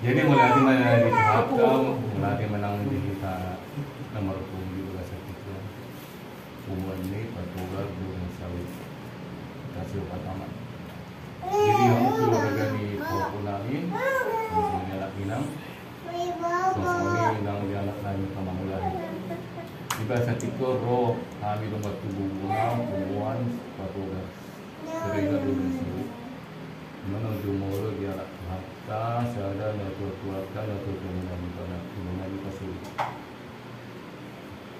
Jadi melatih mana di Hakam, melatih menang di kita nomor punggi juga sekitar umuan ini patugar dengan sawit kasih pertama. Jadi kamu keluarga di Popunami, semuanya anak Minang, semuanya Minang di anak lain sama mulai. Di bahasa Tikor roh kami nomor tubuh bunga umuan patugar seringan dengan sawit. Menuju mulu di anak harta seada atau keluarga atau kemudian di pasir.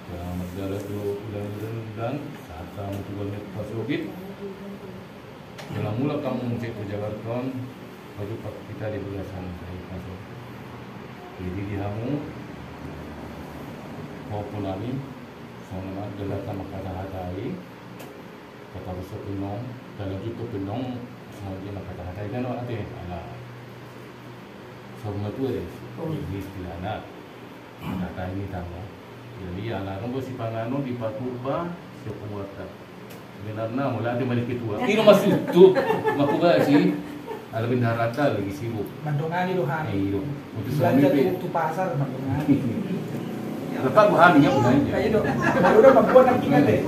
Yang masalah itu dan saat kamu juga net pasugit. Dalam mula kamu cek Jakarta, baju pak kita di belasan dari pasir. Jadi dihamu mau pulami, soalnya gelatan makada hatai, kata besar pinong, dalam itu pinong. Dia nak kata-kata kan orang ada ala semua tu ini istilah anak kata ini tahu jadi anak nombor si pangano di Paturba sepuatan sebenarnya mulai ada balik itu ini masih itu makuba sih ala bindarata lagi sibuk mandongan itu han itu untuk belanja tu pasar mandongan lepas buahnya bukan kayak itu baru udah membuat nanti deh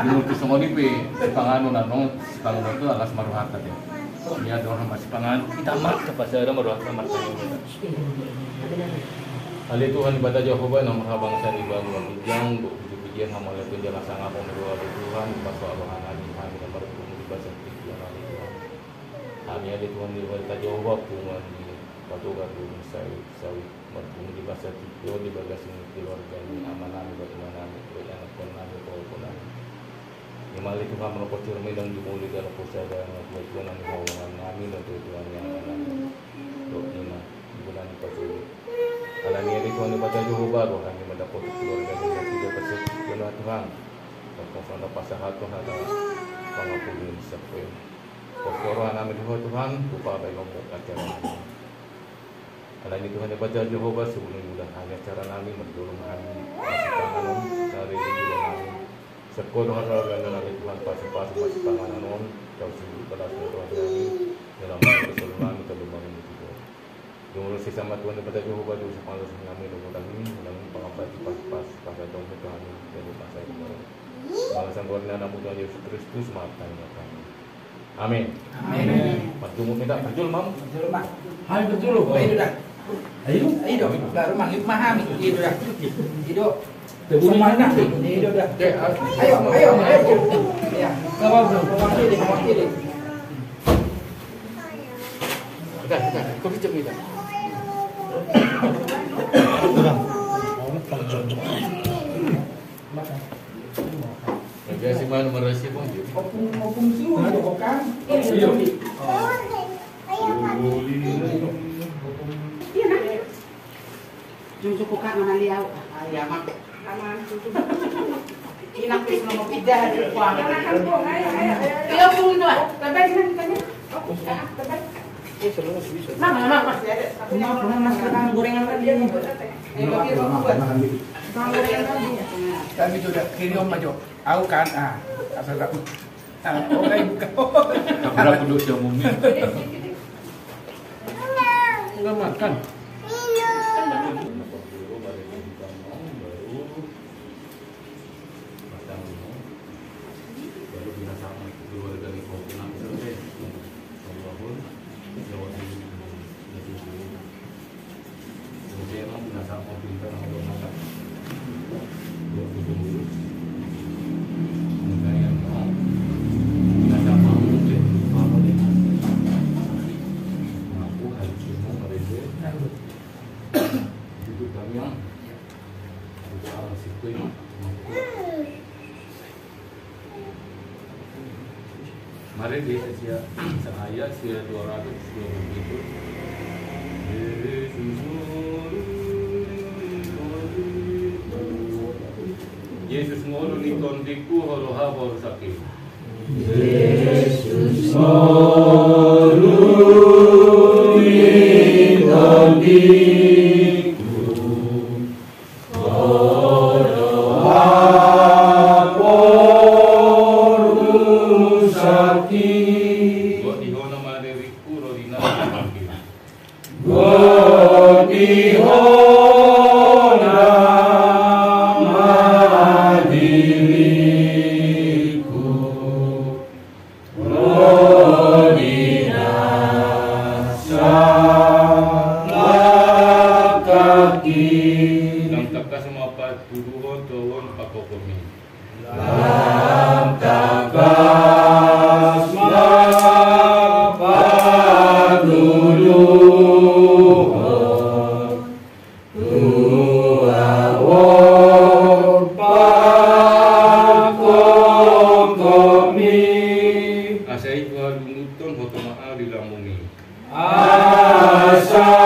untuk semua ini si pangano nanong si pangano itu alas maruhata deh ya orang masih pangan kita mat ke pasar maruhata martanya hal itu kan ibadah Jehovah nomor bangsa di bawah bujang pujian hamal itu jalan sangat pemerua Tuhan pasal rohani Tuhan nomor di bahasa Tuhan hanya di Tuhan di ibadah Jehovah pungan di patugar di sawi berpung di bahasa Tuhan di bagasi keluarga ini amanah bagaimana anak anak pokoknya Imali Tuhan menopos cermin dan dimuli dalam pusada buat Tuhan yang hawangan amin dan Tuhan yang aman doa ina bulan pasir alami ini Tuhan ibadah Jehovah rohani mendapat keluarga dan tidak pasir Tuhan berkonsol pasahat Tuhan ada pangapulin sampai pokorohan amin Tuhan rupa baik ngomong acara alami Tuhan ibadah Jehovah sebelum bulan hanya cara kami mendorong kami masih tangan dari bulan sekolah orang yang ada Tuhan pas masih panganan on kau sibuk pada Tuhan ini dalam keseluruhan kita berbangun itu. Jumlah sesama Tuhan daripada Jehovah juga sepanjang kami dan ini dalam pengabdi pas Tuhan Tuhan dari masa itu. Balasan Tuhan anak Tuhan Yesus Kristus maafkan kami. Amin. Amin. Berjumpa minta berjul mam. Berjul mak. Hai berjul. Ayo dah. Ayo baru manggil mahami. Itu dah. Itu Semuanya ini udah. Ayo. Ya, kawal kiri. Kita, kau kecil kita. Biasa mana merasa pun. Opung semua ada bukan? Iya. Iya nak. Jumpa bukan mana liau. Ayah mak. Inak pis nomor 3 di kuang. Ayo pun tu. Tambah kan. Mama masih ada. Mas kang gorengan tadi. Kang gorengan tadi. Kami sudah kiri om maju. Aku kan asal tak. Oke buka. Berapa duduk jamumnya? Enggak makan. Mari di Asia saya 200 itu Yesus ngolu ni kondiku holo habo sakit Yesus ngolu ni kondiku holo tuduhon tawon pakokomi. Lam takas mapaduluhon tuawon pakokomi. Asai tua lunguton hoto maa dilamumi. Asairun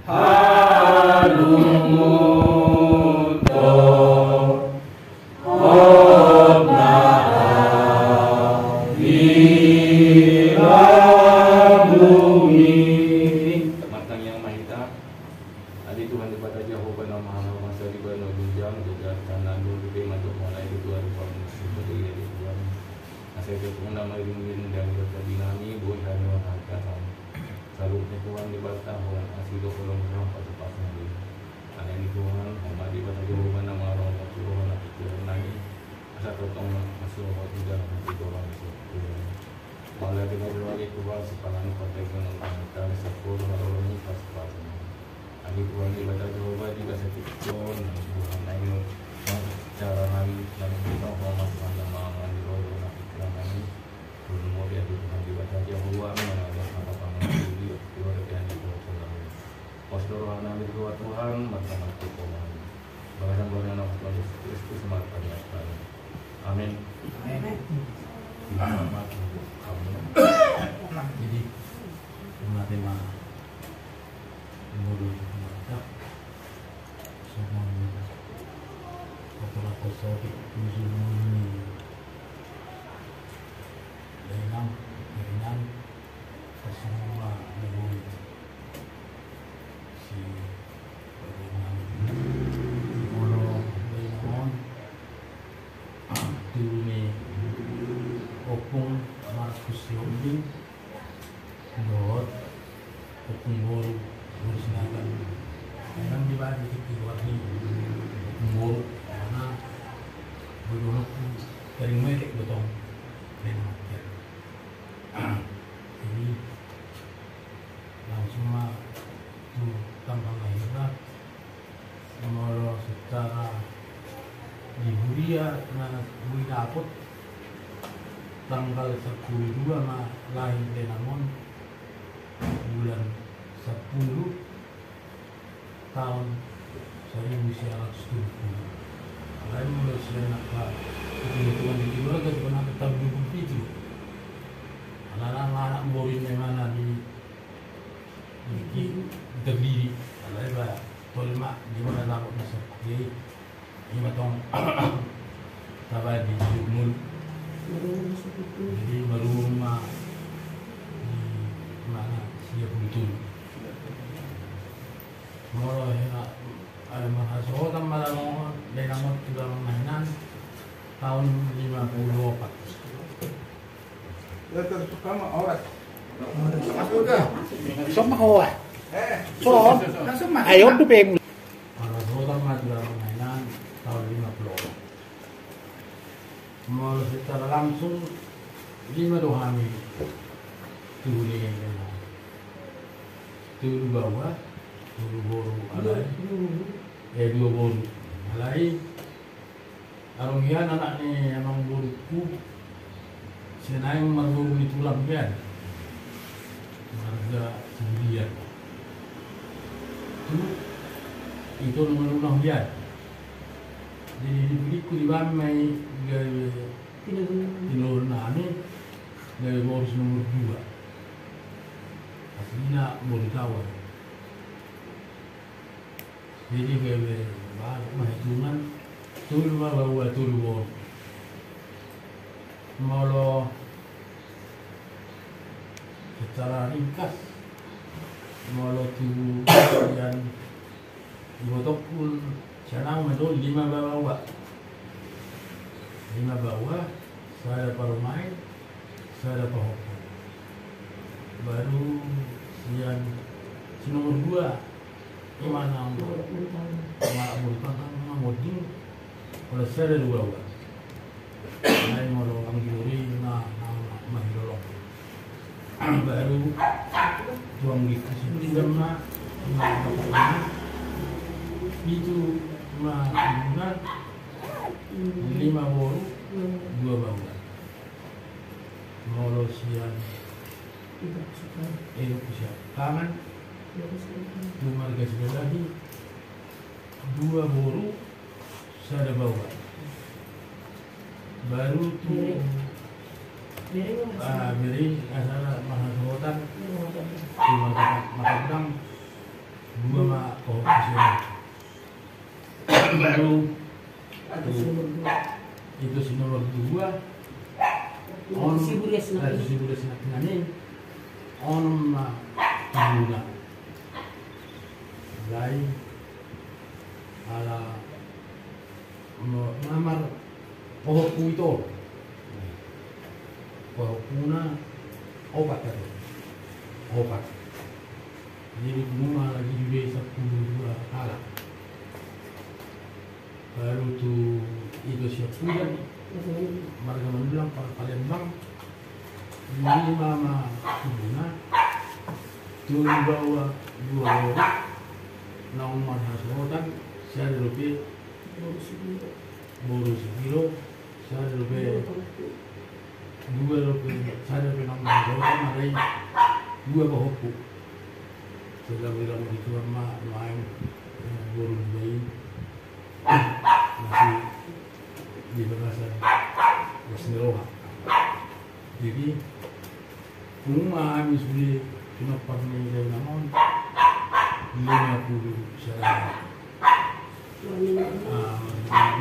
halumuto Onna Ilamumi. Matang yang mahita adi Tuhan daripada Jehovah nama Maha Masa di bano dunjang juga tanah dulu di mantuk mulai di Tuhan seperti ini Tuhan. Asai Tuhan nama ringgin dan berkati nami boleh hanya hakasan. Salutnya Tuhan di bata Tuhan asih do kolong rampas sepasang ini. Ada di Tuhan hamba di bata Jehovah nama Allah Tuhan nak Tuhan nani asal totong masuk waktu dalam hati Tuhan Tuhan. Malah dengan berbagai Tuhan sepanjang konteks dengan sepuluh orang ini pas-pasan. Adi Tuhan di bata Jehovah juga setikon Tuhan ayo cara nami dan kita mau masuk nama di roh nak Tuhan ini. Tuhan mau dia Tuhan di bata Jehovah mengajar apa-apa di luar yang di Tuhan. Pastor nami Tuhan macam-macam Tuhan. Barang-barang nama Tuhan Yesus Kristus semata nyata. Amin. Selamat Jadi tema menurut mereka semuanya rata-rata sorry ini lenang semua menurut si lenang kalau lenang turuni opung Markus Yombing Lord opung boru sinagan memang dibagi di warni opung boru karena bodoh dari merek betul memang ya jadi langsung lah tuh tambah lahirlah nomor secara diburia na dapot tanggal 10 mah lahir Denamon bulan 10 tahun 1970. Lain mulai selain apa kebutuhan di luar ke pernah tetap dukung itu. Anak-anak murid mana di terdiri. Lain bah tolma di mana dapat masuk di ini tong tabah di Jumul. Jadi baru rumah di mana siap betul. Moro ada mahasiswa kan malah dengan juga mainan tahun 54. Ya terutama orang. Masuk dah. Sống mắc hồ à? Số Langsung mah. Ayo tuh pengen. Mahasiswa kan juga mainan tahun 50. Mau secara langsung 5 dohami turun yang kena turun bawah turun boru alai dua boru alai arungian anak ni emang boruku senai merboru di tulang kan marga sendirian itu nomor dia jadi diberiku di bamai Tinur nani dari boros nomor 2 aslinya boros tawar jadi gawe mahitungan tulu bawa tulu boros molo secara ringkas molo tu yang dibotok pun senang medol 5 bawah 5 bawah, saya dapat main, saya dapat hoki. Baru siang si nomor 2 gimana malah bukan ngoding oleh saya ada 2 bawah. Saya mau orang juri mahirolong. Baru tuang di kasih jam itu bulan 5 boru 2 bangunan molo siang bisa tangan marga sudah lagi 2 boru sada bawah baru tuh miring asal mahasiswa di Makadang 2 mak baru itu si nomor 2 on sibules naknani on ma bunga lain ala namar pohon itu pohon obat tadi obat jadi bunga lagi juga 10 ala baru tuh itu siap hujan mereka bilang para Palembang ini mama bunga tuh bawa 2 orang naung mahasiswa saya lebih boru sekilo saya lebih 2 lebih saya lebih naung mahasiswa marai 2 bahoku sudah bilang itu sama main boru bayi masih di bahasa Bismillah. Jadi rumah kami sudah cuma pernah dari namun 50 saya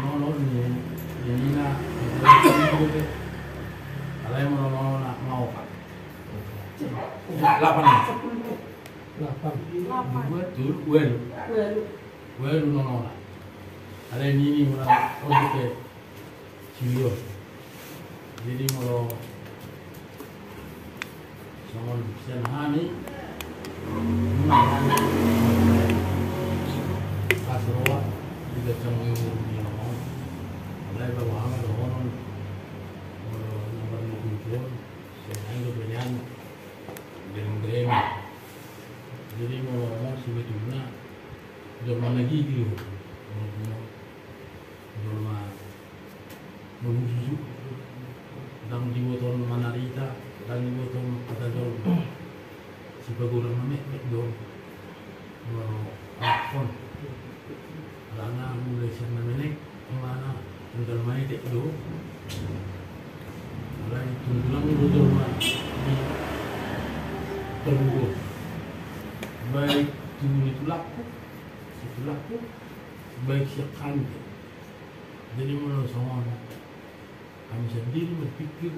nolong ini nak ada yang mau kan 8 betul well nolong ada ini malah untuk Cilio. Jadi kalau soal senhani, asroa juga cenderung di nomor. Mulai bawa amal orang nomor 20, senhani berjalan berem. Jadi kalau sebetulnya zaman lagi gitu, zaman menuju dan di botol manarita dan di botol patadol si baguran mamek dong akon karena mulai sana menek mana tinggal main dek do mulai tunggulang botol di terbuka baik tunggu itu laku baik siapkan jadi menurut semua kami sendiri berpikir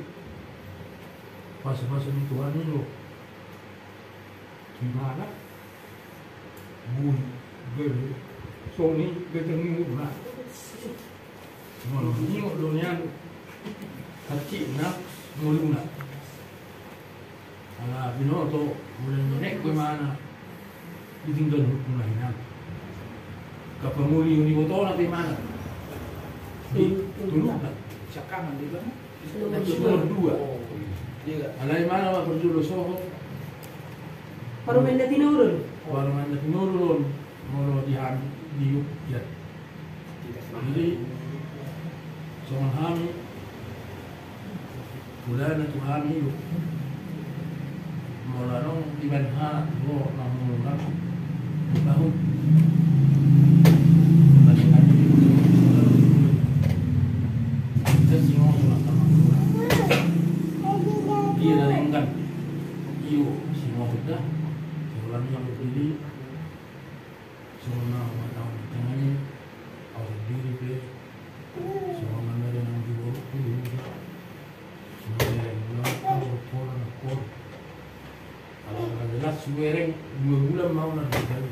fase-fase Tuhan ini loh gimana bui Sony ketemu lah ini dunia kecil nak mulung nak ala bino to mulai naik ke mana ditinggal hukum lainnya kapamuli ini botol nanti mana dulu nak Sakaman di mana? Nomor 2. Alay mana wa perjulo soho. Baru main tinurun. Molo dihan diuk ya. Jadi soal kami bulan itu kami yuk. Molarong di banha go namun tahun. Suwereng 2 bulan mau nanti kali.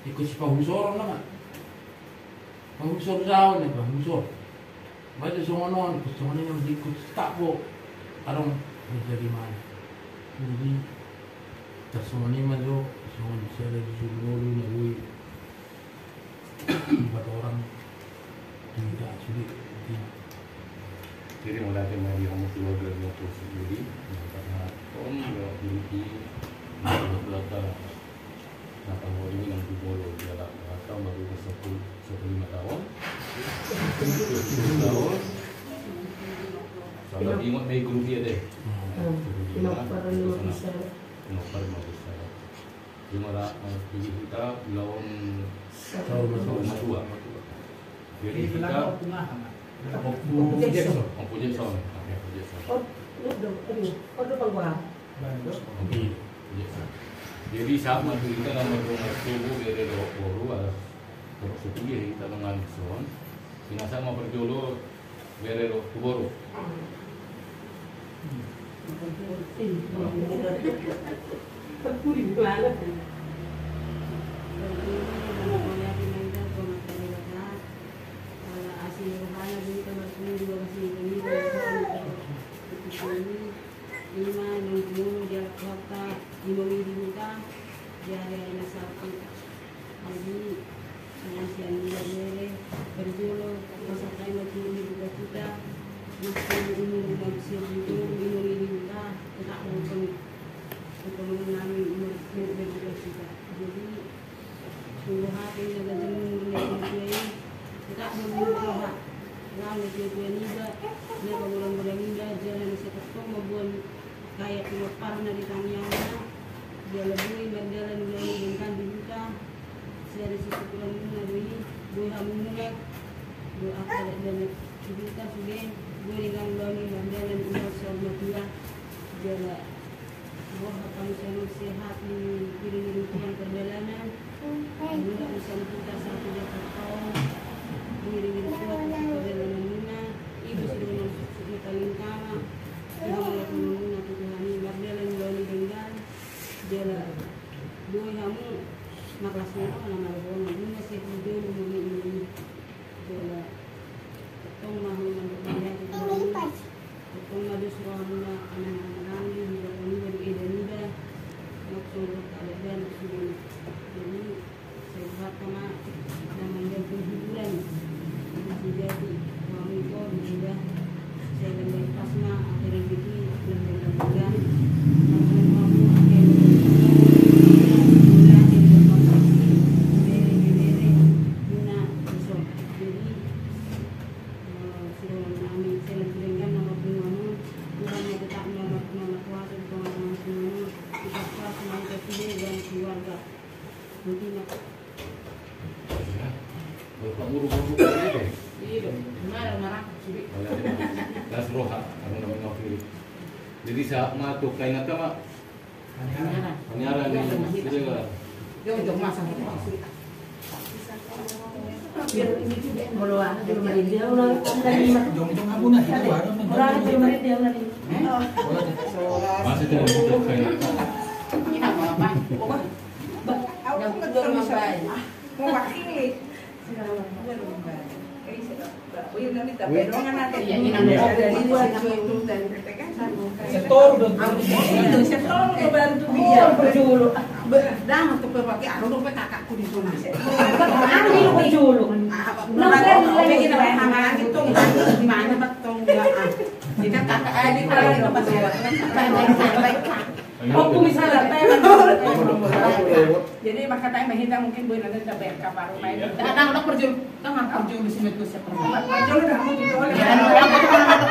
Ikut si pahusor lah, pahusor jauh nih pahusor. Baca semua non, semua yang ikut tak bo, arong menjadi mana. Jadi Tasmani malu, soalnya saya dari Sumbawa nyari 4 orang tidak sulit. Jadi mulai dari kamu keluar dari motor sendiri, karena om memiliki belakang. Nah kamu ini yang dibolo dia lah, atau baru ke 15 tahun. 10 tahun. Kalau ingat bayi guru dia deh. Kenapa bisa? Cuma pilih kita lawan tua. Jadi kita mempunyai sound. Jadi saat mati kita nomor tubuh dari baru terus sepuluh kita dengan sound. Sinasa mau berjolo dari baru. Kayak keluar dari tangannya dia lebih berjalan dengan dibuka dari situ kurang mengadui dua hamulat dua akal dan dibuka sudah dua dengan lagi berjalan dengan sama dia dia wah kamu sehat di diri yang perjalanan juga bisa kita satu Jakarta diri kuat untuk perjalanan Nina ibu sudah masuk paling utama dua kamu makasih nama orang ini masih video ini jadi ketong mahu melihat ketong ada suara anak-anak di dalam ini ida maksud keadaan sudah jadi saya buat kena dan menjadi hiburan jadi kami kau sudah saya dan pasnya akhirnya begini dan jadi saat matuk kain nata mak panyaran ni juga Jom masang itu. Muluan di rumah dia ulang tadi Jom ngabu na itu orang di rumah dia ulang masih tidak matuk kain nata. ini apa yang kedua membaik mewakili setor dong. setor bantu dia berjulu dah untuk pakai anu kakakku di sana. ini berjulu Kita hamalan itu di mana betul kita kakak di tempat aku misalnya jadi maka tanya mahita mungkin boleh nanti kita bayar kapal rumah itu. Kadang udah perjul, kan nggak perjul di sini tuh siapa? Perjul udah kamu gitu oleh.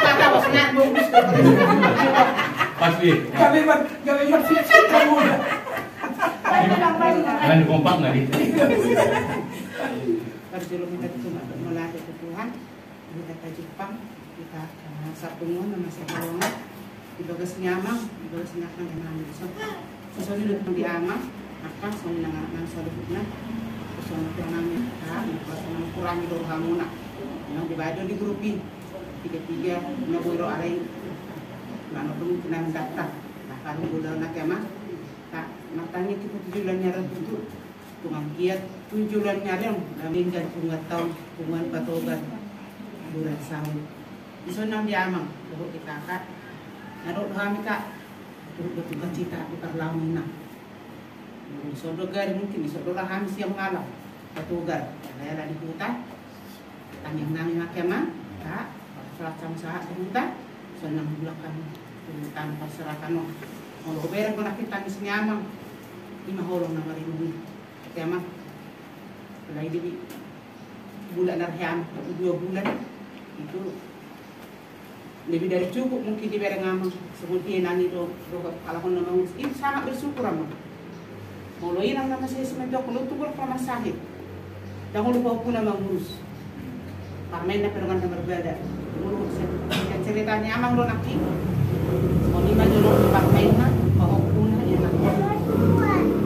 Kata bosnya bagus. Pasti. Kami berfiksi kamu. Kan kompak nggak di? Perjul kita cuma melatih ke Tuhan. Kita ke Jepang, kita Sabungan sama Sekolongan. Di bagas nyamang, di bagas nyakang yang ngambil sesuatu udah di amang, akan soalnya nang soalnya soalnya namanya kan, soalnya kurang itu hamuna, nang dibaca di grupin, 3 naburo alay, mana pun nang daftar, nah kalau udah nak mah, tak matanya kita tujuannya itu, tungang kiat tujuannya yang minggat tungat tahun, tungan batoban, bulan sahur, iso nang di amang, turut di kakak. Naruh kami kak, turut bercita di parlamen nak. Sodogar mungkin sodora hamis yang ngalah batugar ada di hutan tanyang nang makema tak salah sama di hutan senang belakang hutan perserakan mau bereng kena kita di nyamang 5 holong na marinuhi kema lagi di bulan Arham 2 bulan itu lebih dari cukup mungkin di bereng ngamang seperti nang itu kalau nama itu sangat bersyukur amang. Mulai nang nama saya semedok lu tuh kalau sakit. Jangan lupa pun nama ngurus. Parmen na perungan na berbeda. Ngurus ceritanya amang lo naki. Mau lima dulu parmen na, mau pun ya nak.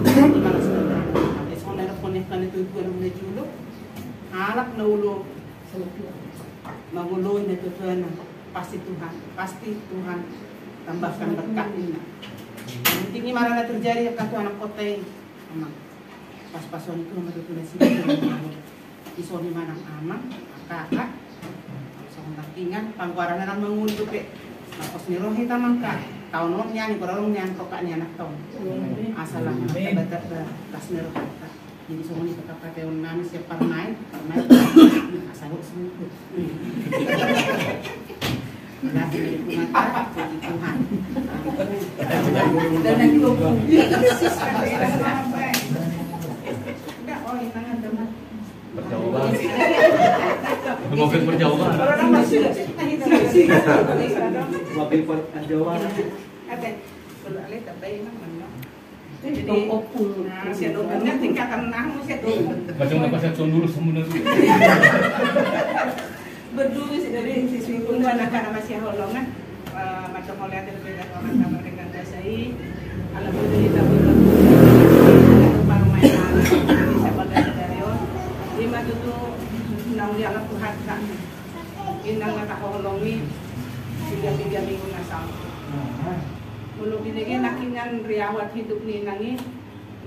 Di mana sudah. Esok na konek itu yang mulai dulu. Halak na ulo. Manguloy na tujuan pasti Tuhan tambahkan berkatnya. Pentingnya marah terjadi kartu anak kota emang pas-pason itu menurut sini isoni manang amang kakak langsung takingan pangkuaran nang mengunduh pe napos ni rohi tamang ka tahun non nyanyi korong nyanyi kokaknya anak tahun asalah batat kas ni rohi ka jadi semua ni kakak tahun nami siapa main asal semua Kasih dari pengacara, puji Tuhan. Dan yang itu enggak, oh ini tangan teman. Perjauhan. Mobil perjauhan. Orang masih Mobil perjauhan. Ada, kalau alih tapi memang mana. Jadi opul, saya doanya tingkatan nang, saya doang. Macam apa saya dulu sebenarnya. Berdua sih dari siswi kuno anak-anak masih holongan macam oleh ada berbeda orang kamar dengan dasai alam berdua kita baru main bisa pada dari lima itu nang dia alat Tuhan kan indang nak holongi 3 minggu nasam belum ini nakingan riawat hidup ni nangi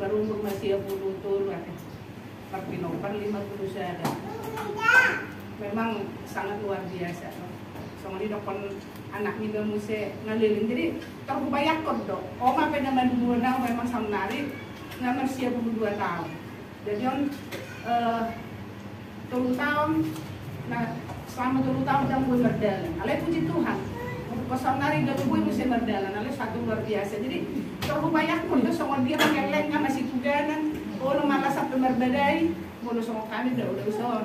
berumur masih 10 tahun perpinopan 50 saya ada memang sangat luar biasa. Soalnya dokon anak ni muse ngaliling jadi terbayang kok dok. Oma pada dua tahun memang samnari ngamar siap 2 tahun. Jadi on 3 tahun, nah selama 3 tahun jam gue berjalan. Alai puji Tuhan. Pas samnari gak gue muse berjalan. Alai satu luar biasa. Jadi terbayang kok dok soal dia ngeleng masih tuganan. Oh malah sampai berbedai. Mulu sama kami udah usah.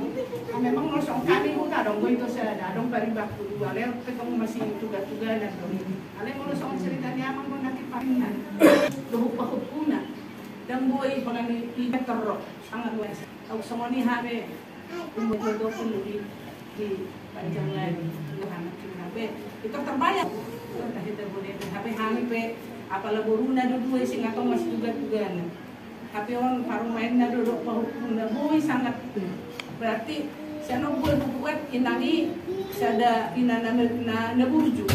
Memang mulu sama kami udah dong gue itu saya ada dong bari baktu dua lel ketemu masih tugas-tugas dan dong. Ale mulu sama ceritanya amang gue nanti parinan. Lupa-lupuna. Dan gue kalau ni ibu terok sangat luas. Aku sama ni habe umur 20 di panjang lagi. Tuhan habe itu terbayang. Kita boleh habe kami pe apalah boruna dua sing atau masih tugas-tugas. Tapi orang paruh main na duduk pahukuna boy sangat berarti saya buat inangi sada inana na burju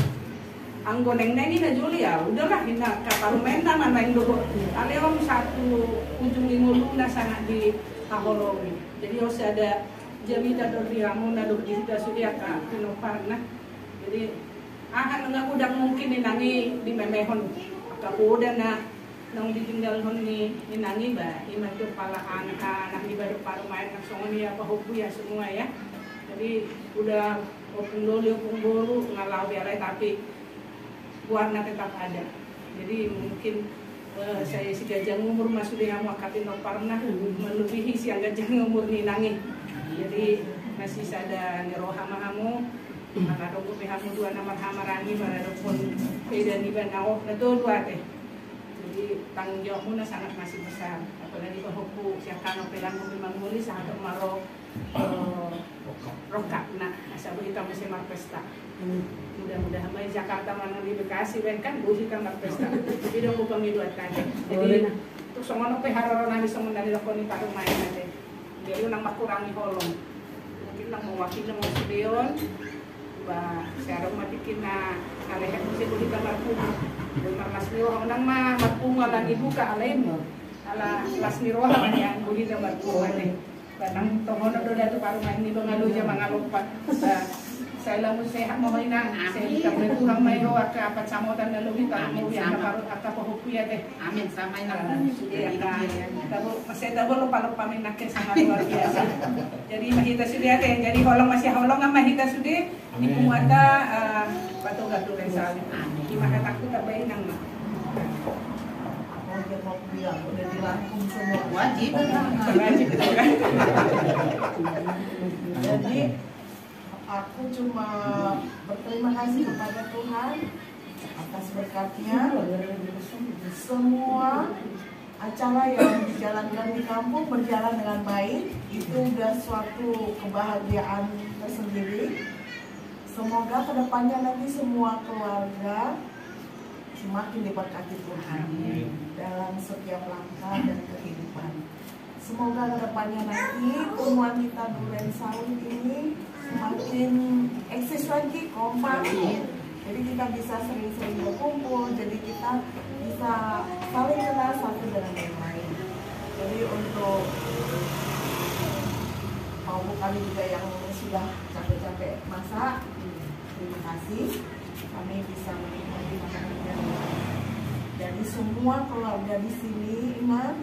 anggo neng ini na juli ya udahlah ina paruh main na main duduk aleom satu ujung lingulu na sangat di kahologi jadi harus ada jamita dari kamu na duduk kita sudah ka pinoparna jadi akan nggak mudah mungkin inangi di memehon kapoda na nang ditinggal ni inangi ba iman tu pala anak di baru paru main nak songon ya pahupu ya semua ya jadi udah opung doli opung boru ngalau biarai tapi warna tetap ada jadi mungkin saya si gajah umur masuk dia mau kapin parna melebihi si gajah umur ni nangi jadi masih ada ngeroha mahamu anak dong hamu 2 nama hamarani pada pun beda di banau na dua teh jadi tanggung jawabnya sangat masih besar apalagi pahupu siakan opelan mobil mangguli sangat maro rokak nah asal kita masih marpesta mudah-mudahan baik Jakarta mana di Bekasi kan busi kan marpesta tapi dong upang hidup tadi jadi untuk semua nope haroro nani semua dari lokoni patung main aja jadi nang makurangi holong mungkin nang mewakili mau studion bah sekarang matikin na kalehan mesti boleh kamar pun Dengar las niroha nang ma matpunga lang ibuka alain mo. Ala las niroha yang budi dapat kuane. Banang tongono do datu paru main ni bangalo ja mangalompat. Saya lamu sehat mo ina. Saya kita Tuhan may ho aka pasamotan na luwi ta mo ya parut aka pahupuya deh. Amin sama ina. Tabo masih tabo lupa pamin nak sangat luar biasa. Jadi mahita sudah teh. Jadi holong masih holong ang mahita sudah. Di pumuata batu-batu ren salim. Di maka takut tabain nang udah dirangkum semua wajib. Jadi aku cuma berterima kasih kepada Tuhan atas berkatnya. Semua acara yang dijalankan di kampung berjalan dengan baik. Itu udah suatu kebahagiaan tersendiri. Semoga kedepannya nanti semua keluarga semakin diberkati Tuhan dalam setiap langkah dan kehidupan. Semoga kedepannya nanti temuan kita Duren Sawit ini semakin eksis lagi, kompak. Jadi kita bisa sering-sering berkumpul, jadi kita bisa saling kenal satu dengan yang lain. Jadi untuk kaum kami juga yang sudah capek-capek masak, terima kasih. Kami bisa menikmati makanan yang lain. Jadi semua keluarga di sini, Iman,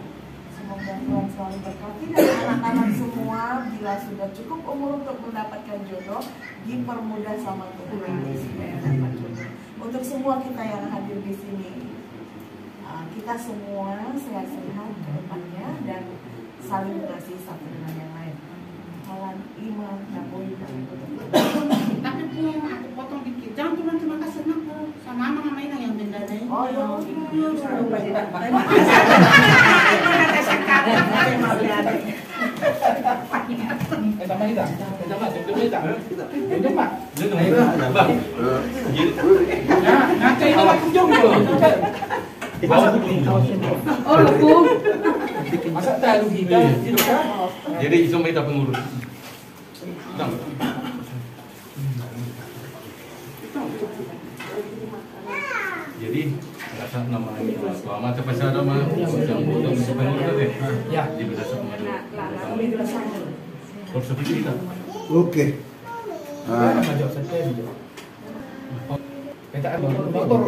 semoga Tuhan selalu berkati dan anak-anak semua bila sudah cukup umur untuk mendapatkan jodoh dipermudah sama Tuhan supaya dapat jodoh. Untuk semua kita yang hadir di sini, kita semua sehat-sehat ke depannya dan saling mengasihi satu dengan yang lain. Halan Iman, Naboy, dan tapi pun aku potong dikit. Jangan cuma kasih aku sama mama mainan yang benda lain. oh ya, Lupa tidak. Jadi iso kita pengurus. Jadi rasa nama ini selama terpaksa nama yang bodoh sebenarnya deh. Ya, di berasa pengurus. Kursus kita. Oke. Kita ada motor.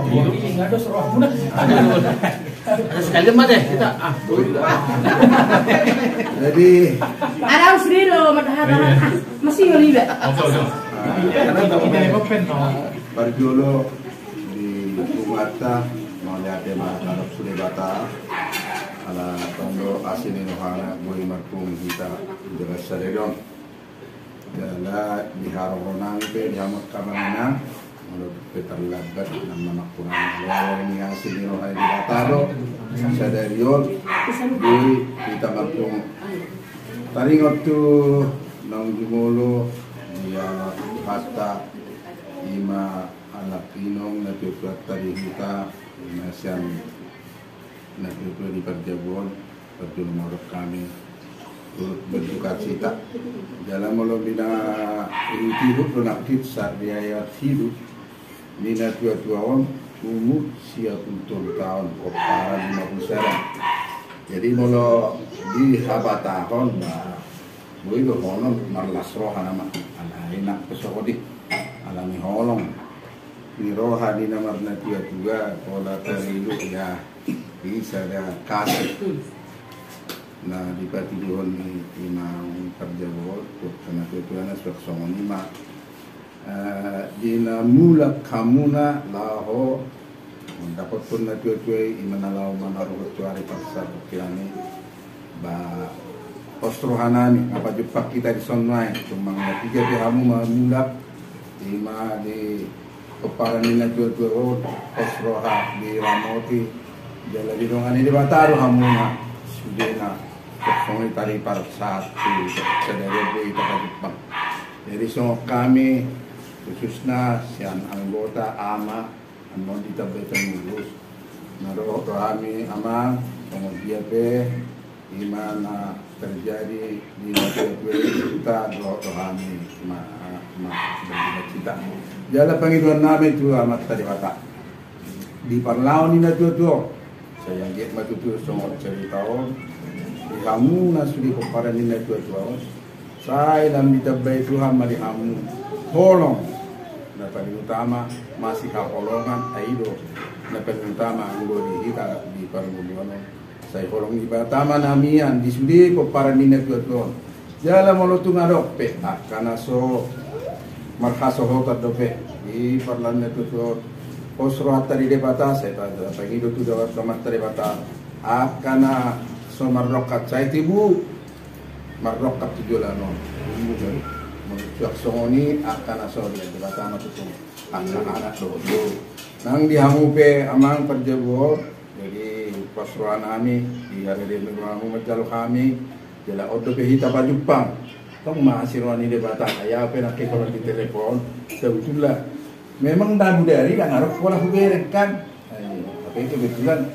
Ini ada seroh mudah. Ada sekali mah deh kita. Jadi Ada usriro madahara masih ngelibat. Barjolo di Umata melihat masyarakat Sulebata ala tondo asini nohana boy markum kita jelas saredon jala di haronang pe di hamak kamanana menurut peterlabat nama makurang lawan ini asini nohana di batado sadarion di kita markum taringot tu nang jumolo dia hatta ima anak inong na tutuat tadi kita nasian na tutuat di Perjabuan perjun morok kami turut berduka cita jalan malam bina ini hidup donakit saat biaya hidup bina tua-tuawan umur siap untuk tahun kopara 50 sekarang jadi malam di habatahon boleh lo holong marlas roha nama enak pesokodi alami holong ni roha di nama natia juga pola terilu ya bisa ada kasih nah di pati dihon ni imam perjabot karena tujuan suak songonima di namula kamuna laho dapat pun natia tuai imanalau manaruh tuari pasar kirani ba Ostrohanani apa jumpa kita di sonai cuma tiga di hamu mulak lima di kepala nina dua Ostroha di Ramoti jalan di dongan ini Bataru hamuna sudena songai tadi par satu sedari kita ke Jepang jadi semua kami khususnya sian anggota ama anon ditabetan ngurus naruh kami ama kemudian dimana terjadi di kita rohani bercita jalan penghidupan nabi itu amat tadi kata di parlaun ini tuh saya lihat matu tuh semua cerita di kamu nasudi kepada nina tuh Saya dalam ditabay Tuhan malihamu holong na paling utama masih kaholongan aido na paling utama ang kita di Parangulyono. Saya holong di pertama namian di sudi ko para minat tuon. Jala molotung adope karena so marhaso hotat dope di parlan tuon. Osro atari debata saya tada pagi itu jawab kamar debata akana so marrokat saya tibu marrokat tujolano mungkin menurut songoni akan asal dia debata matu anak-anak do nang dihamupe amang perjebol jadi pasruan kami di hari ini kamu menjalu kami jala odo hita pajupang tong mahasirwani debata ayah apa nak kalau di telepon sebetulnya memang dah budari kan harus pola huberek kan tapi itu kebetulan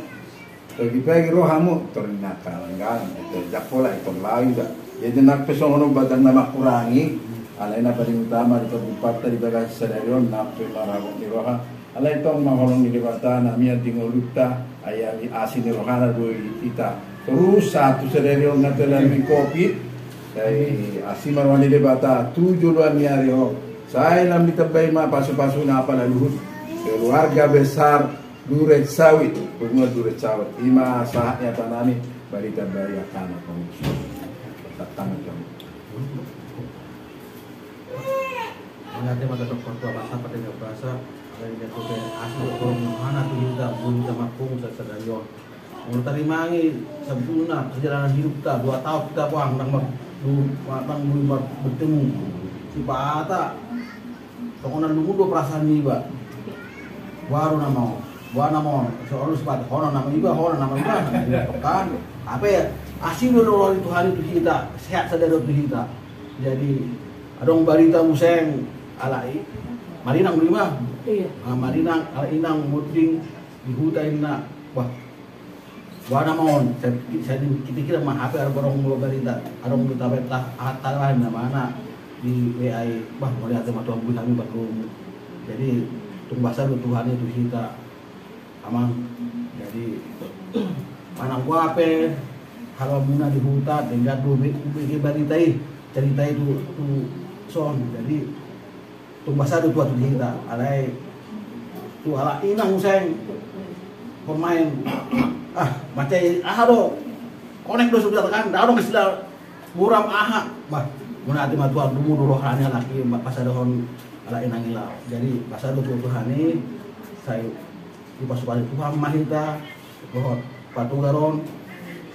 pagi-pagi rohamu ternyata enggak itu pola itu lain dah jadi nak pesono badan nama kurangi alaina paling utama di kabupaten di bagas senarion nak pelarang di roha alai tong maholong di debata namia tingoluta ayah di asin di rohana dua kita terus satu senarion natelan di kopi dari asin marwani debata 7 niari ho saya lam ditabay pasu-pasu na apa laluhut keluarga besar Duret Sawit bunga Duret Sawit ima saatnya tanani bari tabay akan tatang kami nanti mata dokter tua bahasa pada bahasa dari jatuh asal orang mana tuh kita bunyi makung sesadayon menurut tarimangi sempurna perjalanan hidup kita 2 tahun kita buang nang bertemu si bata tokonan dulu perasaan iba baru nama soal sepatu hono nama iba kan apa ya asin dulu Tuhan itu kita sehat sadar itu kita jadi adong barita museng alai marinang lima marinang inang muding di hutan na wah wana mon saya kira mah apa ada borong mulu barita adong kita betah atalah mana di WA bah mau lihat sama Tuhan kami baru jadi tunggu bahasa Tuhan itu kita aman jadi manang gua apa kalau muna di hutan dengan dua beritai cerita itu son jadi tunggu bahasa itu tuh kita alai tuh ala inang useng pemain macam do konek do sudah kan dah dong istilah muram bah muna ati matuan dulu rohani laki pas ada hon ala inang ilau jadi pas ada tuh rohani saya di pasukan Tuhan mahita rohot patugaron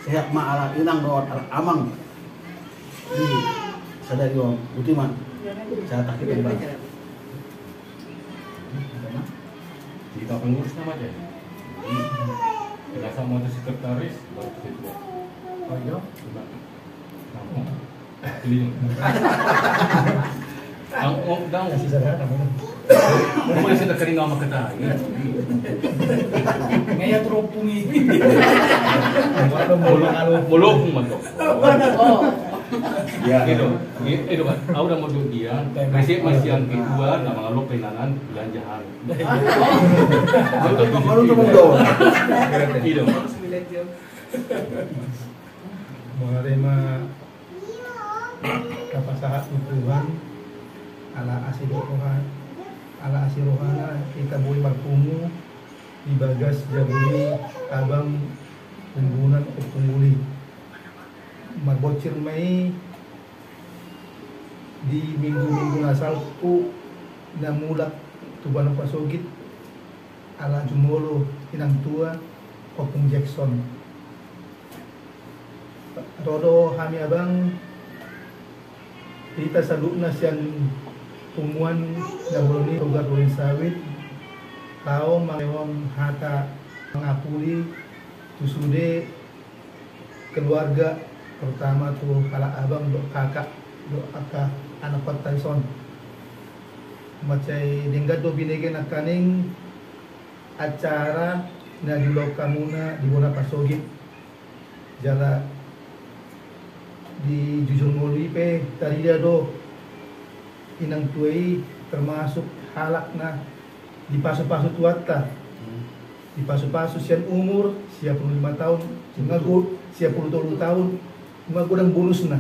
sehat ma ala inang rohot amang di sadari om utiman saya takut banget kita pengurus nama aja kita sama ada sekretaris baru ketua oh iya kamu keliling ang daw kasih sadar kamu mo isa na kering ama kata ngaya teropungi mulok man to ya itu kan aku udah mau dia masih yang kedua na mga lopenanan belanjahan baru tuh mendo itu menerima kapasahat Tuhan ala asirohana kita boleh berkumu di bagas jabuli abang penggunaan pengguli marbocir mai di minggu-minggu nasalku namulak tuban pasogit ala jumolo inang tua Kopung Jackson rodo kami abang kita salukna siang umuan nabuloni tugar ulin sawit tao mangewang hata mengapuli tusude keluarga pertama tuh kala abang do kakak anak Tyson macai denggat do binege nakaning acara na di lokamuna di bola pasogit jala di Jujur Ngului pe tadi dia do inang tuai termasuk halak na di pasu-pasu tuata di pasu-pasu sian umur 55 tahun ngaku 50 tahun ngaku dan bonus na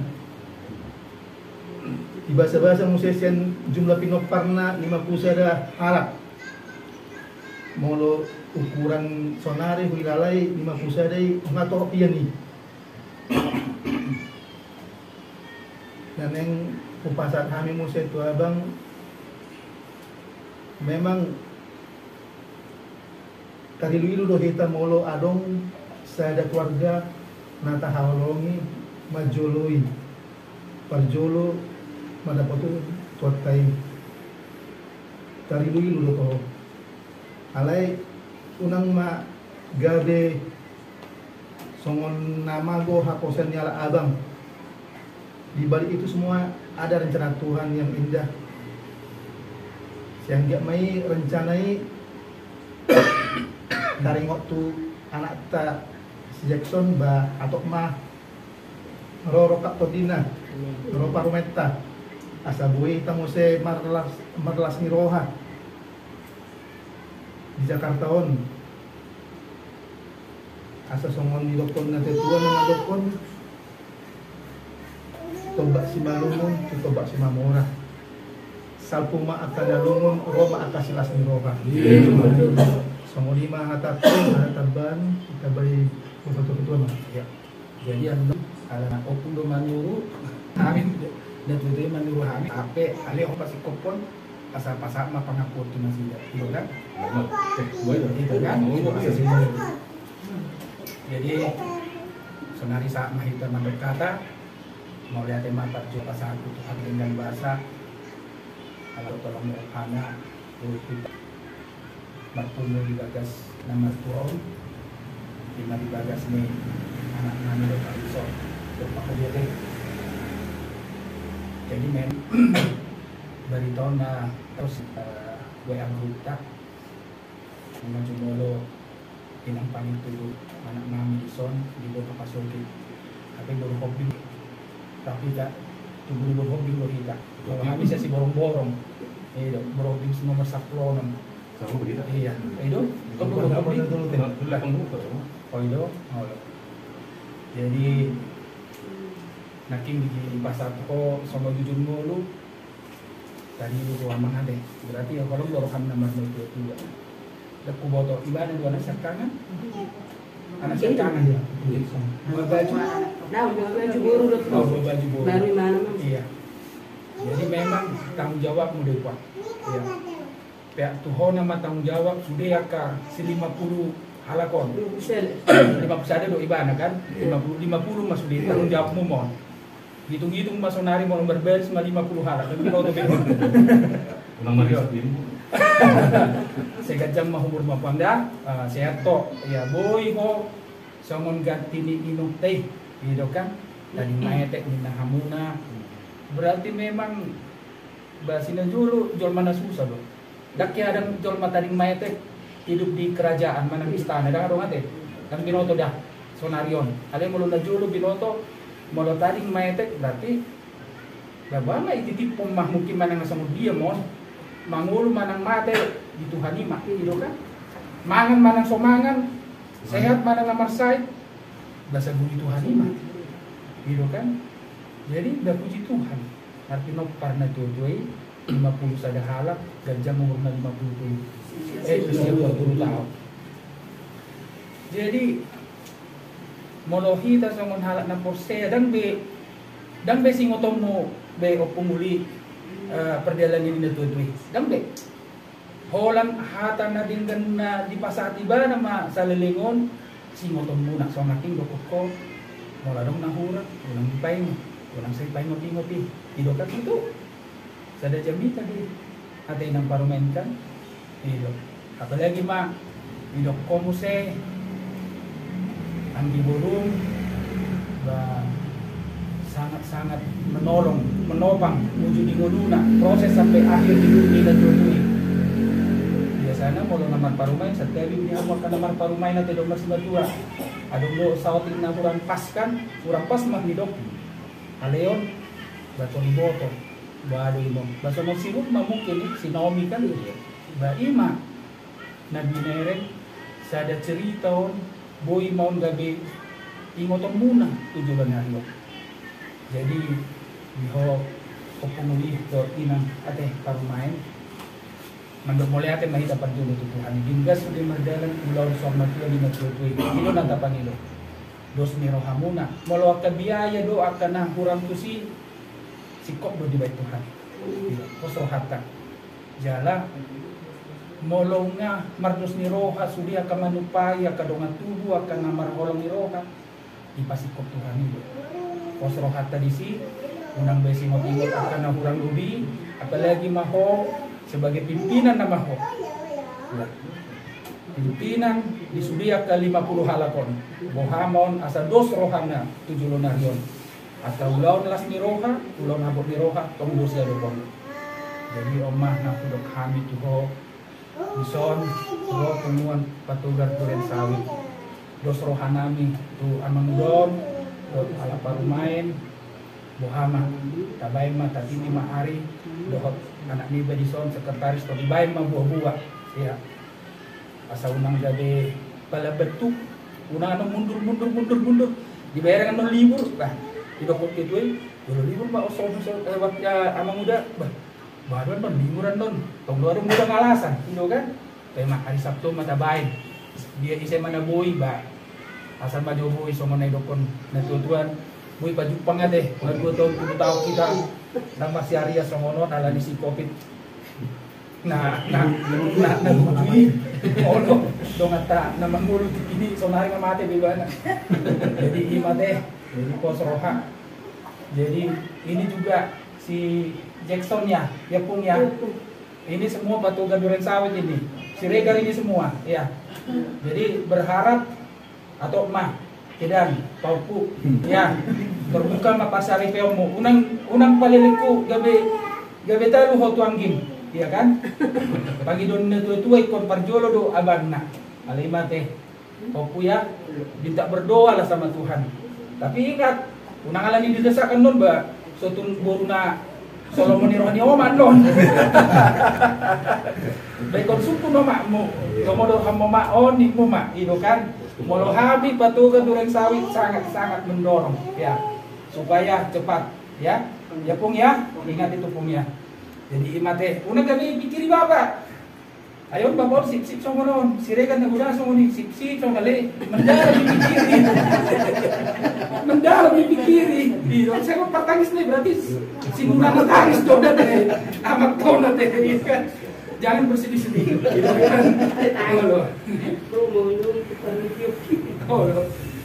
bahasa-bahasa musesian jumlah pinoparna 50 sada halak. Molo ukuran sonari wilalai 50 sada ngator pian ni. Dan yang upasat kami musek tu abang memang tadi lu do kita molo adong sada keluarga nata hawalongi majoloi parjolo madapatu tuatai tari lu do to alai unang ma gabe songon nama go haposan nyala abang. Di balik itu semua ada rencana Tuhan yang indah. Sehingga mai rencanai dari waktu anak ta si Jackson ba atau mah roro kak todina roro parumeta asa buih tamu se marlas niroha di Jakarta on asa songon di dokon na tetuan na dokon tobak si malungun tobak si mamora salpuma akadalungun roma akasilas niroha songo lima hatapun hataban kita beri foto-foto mah ya. Jadi ala opun do manuru amin dan tu dia manuru amin ape ale pasti kopon asa pasak mah pangapot tu masih itu kan itu kan jadi sonari saat mahita mandok kata mau lihat mata jo pasal tu dengan bahasa kalau tolong anak kita Marpuno dibagas nama tuau, lima dibagas nih anak nani do iso, bapak dia teh. Jadi dari tahun terus gue anggota, maju molo inang paling tuh anak nami di son di bawah pasoki, tapi baru hobi, tapi tak tunggu baru hobi lo kita. Kalau kami sih borong-borong, borong nomor 10 Sama begitu. Iya, itu belum hobi dulu teh. Oh itu, jadi naking di pasar toko sama jujur mulu tadi itu aman ada. Berarti ya kalau borokan nomor 22. Leku boto ibadah dua anak serkangan. Anak serkangan ya. Baju. Nah, baju baru udah. Oh, baju baru. Baru mana mas? Iya. Jadi memang tanggung jawab mudah kuat. Iya. Pihak Tuhan nama tanggung jawab sudah ya ka 50 halakon 50 ada do ibana kan 50 mas sudah tanggung jawab mon hitung-hitung mas sonari mau berberes 50 halak tapi kau tuh ulang mari sekat jam mah umur mapanda sehat to ya boy ho somon ganti ni inung teh gitu kan tadi maetek ni hamuna berarti memang basina dulu jual mana susah loh. Daki ada jual mataring maetek hidup di kerajaan mana istana dah dong ate kan binoto dah sonarion ada mulu na julu binoto mulu taring maetek berarti babana ititip mah mungkin mana ngasamud dia mon mangulu manang mate di Tuhan ima gitu kan mangan manang somangan sehat manang namarsait bahasa budi Tuhan ima gitu kan jadi dah puji Tuhan artinya karena tujuai 50 sada halak gajah umurnya 50 usia 20 tahun. Jadi molohi ta songon halak na porse dan be singotom mo be opumuli perjalanan ini tujuh dan be holan hatan na dinggan na di pasar tiba nama salelingon singotom muna so naking dokoko moladong nahura ulang dipay mo ulang say pay ngopi tidak kan itu sada jami tadi atay nang parumen kan itu apalagi mah idok komuse ang diburung ba sangat-sangat menopang uji di ngoduna proses sampai akhir hidup nila tuloy biasanya molo namar parumain sa tebi ni awak ka namar parumain na tidong mas matua adong lo sauting na kurang pas mah hidok aleon bato ni boto baru imo baso mo sirut mungkin si Naomi kan ba ima na binere sada cerita boy maun gabi ingotong muna tujuan hari jadi diho Opunguli do inang ate parumain. Mandok mulai ate mahita panjulo tu Tuhan. Hingga sudah merdalan ulau sama Tuhan di natutui. Ilo nanta pangilo. Dos ni rohamuna. Molo akan biaya do akan nah kurang tu si kop do di bait Tuhan. Kosro hatta. Jala molongnya mardos ni roha sudi akan manupaya kadongan tubuh akan namar holong ni roha ipasikop Tuhan itu kosro hatta di si unang besi motivot akan nahurang lubi apalagi maho sebagai pimpinan na maho pimpinan disudi akan 50 halakon bohamon asa dos rohana 7 lonarion atau ulaun las ni roha ulaun abot ni roha kemudian saya dokon jadi omah na kudok kami tuho Bison, roh temuan patugar duren sawit, dos rohanami tu amang dom, dot ala parumain, bohama, tabain ma tatini mahari, dohot anak niba dison sekretaris to dibain ma buah-buah, ya. Asa unang gabe pala betuk, unang ano mundur, dibayar dengan libur, bah, didokot gitu dulu libur ma osong waktu amang muda, bah. Baruan don, liburan don. Tong luar muda ngalasan, indo kan? Tema hari Sabtu mata baik. Dia isai mana boy ba. Asal maju boy so mana dokon na tutuan. Boy pa Jepang ade. Mga 2 tahun 7 tahun kita nang masih Arya somono ala di si Covid. Nah, bujui. Ono dong ata na mangulot ini so nari nga mate bibana. Jadi imate, jadi kosroha. Jadi ini juga si Jackson ya pung ya. Ini semua patugar duren sawit ini. Si Regar ini semua, ya. Jadi berharap atau mah kedan pauku ya terbuka ma pasar ipemo unang paliliku gabe talu ho tuanggim, iya kan? Pagi don tua ikon parjolo do abanna. Alima teh pauku ya minta berdoa lah sama Tuhan. Tapi ingat, unang alani didesakan non ba sotun boruna Solomon ni rohani oman non. Baikon suku no makmu. Komodo hamo maon ni mu mak itu kan. Molo habi patugar duren sawit sangat mendorong ya supaya cepat ya. Ya pung ya, ingat itu pung ya. Jadi imate, una kami pikiri bapak. Ayo bapak sip songonon, sirekan na guda songoni sip songale mendalam dipikiri. Mendalam dipikiri. Saya kok pertangis nih berarti simpulan nangis dong deh. Amat tau nanti kan. Jangan bersedih-sedih. Oh,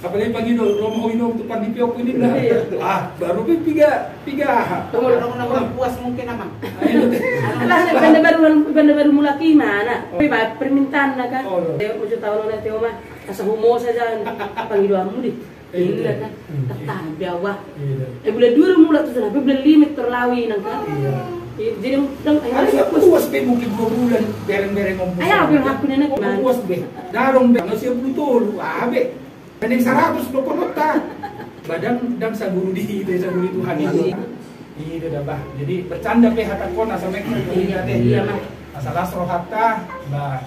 apalagi pagi dulu Romo Ino untuk panipiok ini lah. Baru tiga. Nomor puas mungkin nama. Benda-benda mulai mana? Permintaan kan. Saya mau tahu nanti oma asa humo saja panggilan mudi. Ini kan tetap bawah. Bulan 2 mulai tu sampai bulan 5 terlawi nang kan. Jadi harus puas be mungkin 2 bulan bereng-bereng ngomong. Ayo aku hak punya nak. Puas be. Darong be ngasih betul. Abe. Pendek 100 dokonota. Badan dan saburu di desa buri Tuhan itu. Iya dah bah. Jadi bercanda be hata kona sampai iya teh. Iya mah. Masalah rohata bah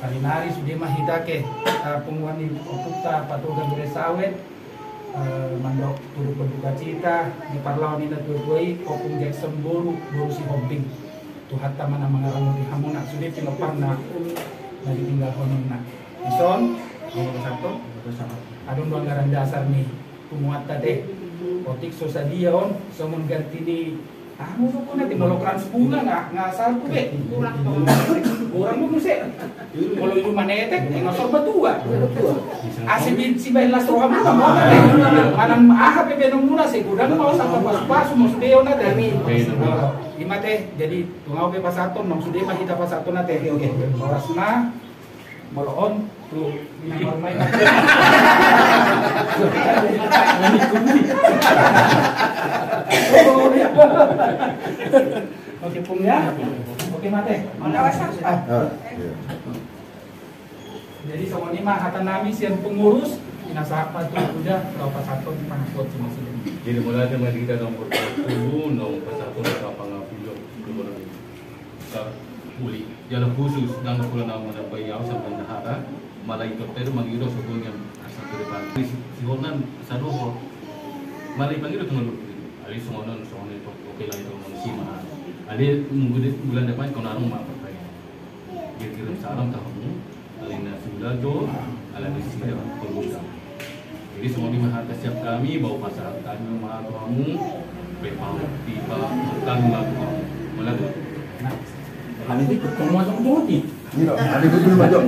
salinari sudah mah hitake penguan di okuta patugar duren sawit mandok turut berduka cita di parlawan ini tuai opung Jackson boru si hombing tuhat mana mengarang di hamona sudah pinopan na ditinggal honona ison nomor 1 adon dua anggaran dasar nih pumuat tadi otik sosadia on somon ganti di anu ko nanti molokran bunga nggak satu be kurang mo sih kalau itu manetek nggak sorba tua asibin si belas roha muna mo manang aha pe benong muna sih gudang mau sampai pas mo sudeo na dami imate jadi tungau pe pasaton nom sude mah kita pasaton na teh oke orasna moloon tu minang main oke pung ya oke mate jadi sama ini mah kata nami sian pengurus inasa apa tuh udah kalau pas satu pangkot cuma sini jadi mulai dengan kita nomor 10 nomor 1 apa ngapilok uli jalan khusus dan pulang nama dapat yang sampai nahara malah itu terus mengiro sebelumnya asal ke depan si honan sadoho malah panggil tengah Ali semono itu oke lah itu manusia mah. Ali bulan depan kau narung mah pertanyaan. Dia kirim salam tahu, alina sudah do, ala misi dalam perbuatan. Jadi semua dimahat setiap kami bawa pasal kami maha kamu, bepau tiba kami lalu kamu melalu. Nah, kali ini ketemu sama Joti. Ini loh, ada dulu maju.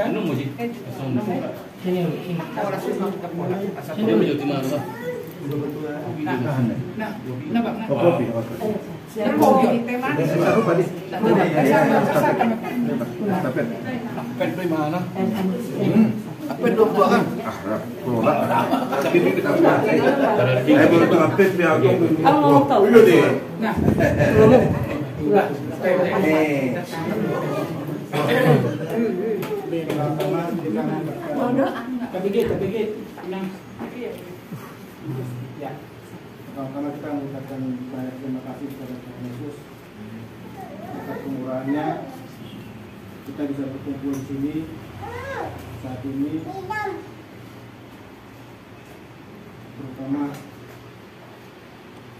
Anu muji, sini muji di mana? Kopi. Pet dari mana? Apet dong tua kan? Kelola. Tapi ini kita punya. Baru tuh apet biar aku. Mau tahu? Dulu deh. Nah, KBG. Nah, ya. Pertama kita mengucapkan banyak terima kasih kepada Tuhan Yesus atas kemurahannya kita bisa berkumpul di sini saat ini. Terutama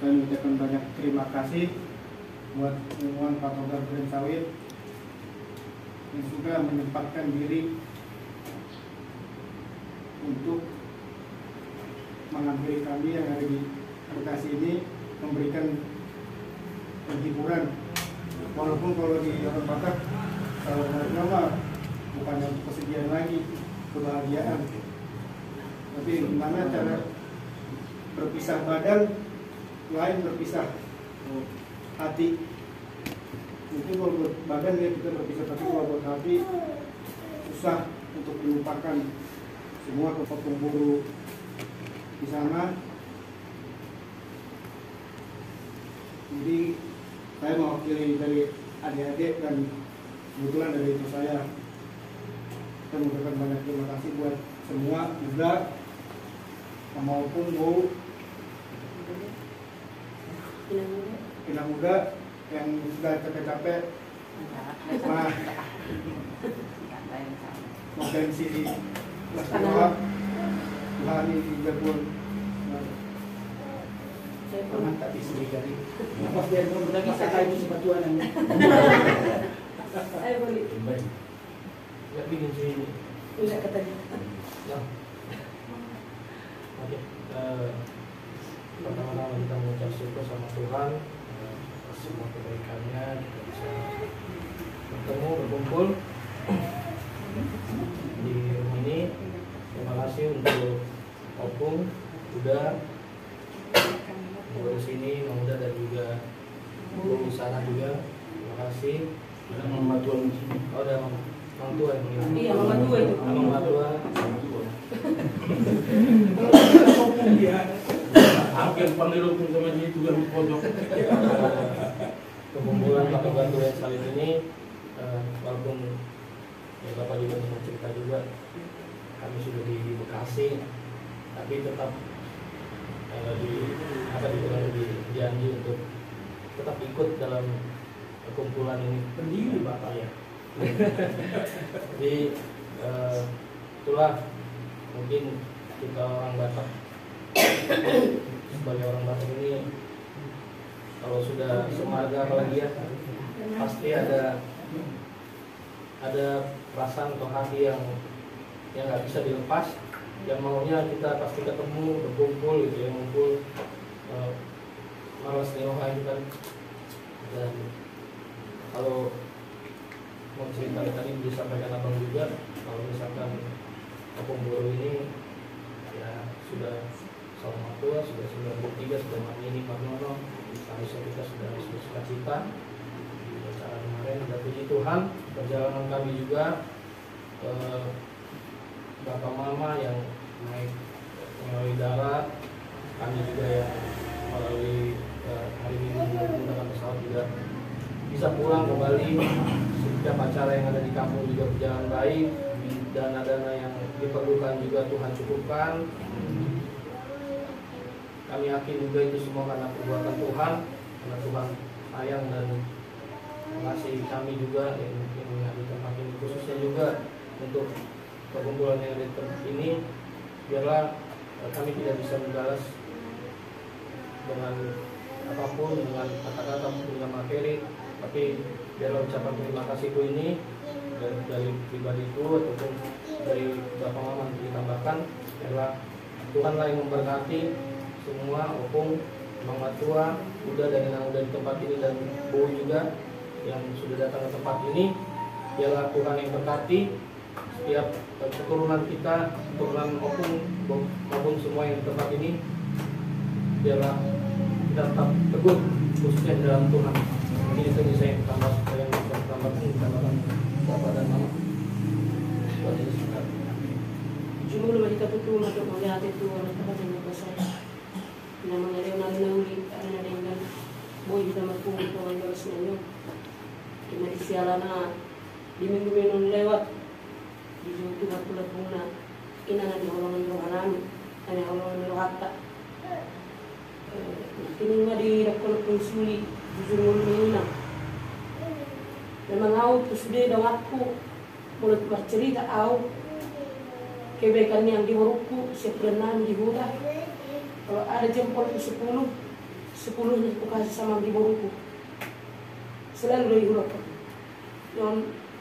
saya mengucapkan banyak terima kasih buat ilmuwan patogar Duren Sawit yang sudah menyempatkan diri untuk menghampiri kami yang ada di Bekasi ini, memberikan penghiburan. Walaupun kalau di orang Batak kalau nama bukannya untuk kesedihan lagi, kebahagiaan. Tapi gimana cara berpisah badan, lain berpisah hati. Mungkin kalau buat badan ya kita berpisah, tapi kalau buat hati susah untuk melupakan semua pemburu di sana. Jadi saya mewakili dari adik-adik dan kebetulan dari itu saya mengucapkan banyak terima kasih buat semua juga maupun Bu Pinang Muda yang sudah capek-capek potensi Lestari Tuhan ini pun mantap istri dari. Pas dia benar kita kayu sebatuan ini. Ayo boleh. Baik. Ya bikin sini. Udah katanya. Ya. Oke. Pertama-tama kita mengucap syukur sama Tuhan atas semua kebaikannya kita bisa bertemu berkumpul di rumah ini. Terima kasih untuk Opung, Uda, Bu sini, Muda dan juga Bu sana juga. Terima kasih. Ada Mama Tuan di sini. Oh, ada Mama Tua yang ini. Iya, Mama Tua itu. Mama Tua. Hampir panggil pun sama dia juga di pojok. Kekumpulan patogar Duren Sawit ini, walaupun ya Bapak juga mau cerita juga, kami sudah di Bekasi, tapi tetap di janji untuk tetap ikut dalam kumpulan ini. Pendiri Bapak ya. Jadi itulah mungkin kita orang Batak, sebagai orang Batak ini kalau sudah semarga apalagi ya pasti ada perasaan atau hati yang nggak bisa dilepas, yang maunya kita pasti ketemu berkumpul gitu ya, ngumpul malas neoha itu kan. Dan kalau mau cerita tadi disampaikan abang juga, kalau misalkan Opung Boru ini ya sudah sama tua, sudah 93, sudah ini Marnono, seharusnya kita sudah suka cita di acara kemarin. Dan puji Tuhan perjalanan kami juga Bapak Mama yang naik melalui darat, kami juga yang melalui hari ini menggunakan pesawat juga bisa pulang ke Bali. Setiap acara yang ada di kampung juga berjalan baik, dana-dana yang diperlukan juga Tuhan cukupkan. Kami yakin juga itu semua karena perbuatan Tuhan, karena Tuhan sayang dan mengasihi kami juga yang ada di tempat ini, khususnya juga untuk perkumpulan yang ada di tempat ini. Biarlah kami tidak bisa membalas dengan apapun, dengan kata-kata, dengan materi, tapi biarlah ucapan terima kasihku ini dari pribadiku ataupun dari Bapak Mama ditambahkan, biarlah Tuhanlah yang memberkati semua, Opung, Mama Tua, Uda dan yang udah di tempat ini, dan Bu juga yang sudah datang ke tempat ini. Biarlah Tuhan yang berkati setiap keturunan kita, keturunan Opung maupun semua yang di tempat ini. Biarlah kita tetap teguh khususnya di dalam Tuhan. Ini itu bisa yang tambahkan Bapak dan Mama. Jumlah kita tuh untuk melihat itu orang tempat yang besar. Namanya dia nari karena dengan boy kita mampu untuk menjelaskannya. Cuma di sialana di minggu lewat di situ pulang punah. Ini ada orang rohani, ada orang rohata. Ini nggak di dapat konsuli jujur ini. Memang aku sudah dong aku mulai bercerita aku kebaikan yang di Moroko siap berenang di hutan. Kalau ada jempol 10 nya aku kasih sama di Moroko. Selalu dari Moroko. Yang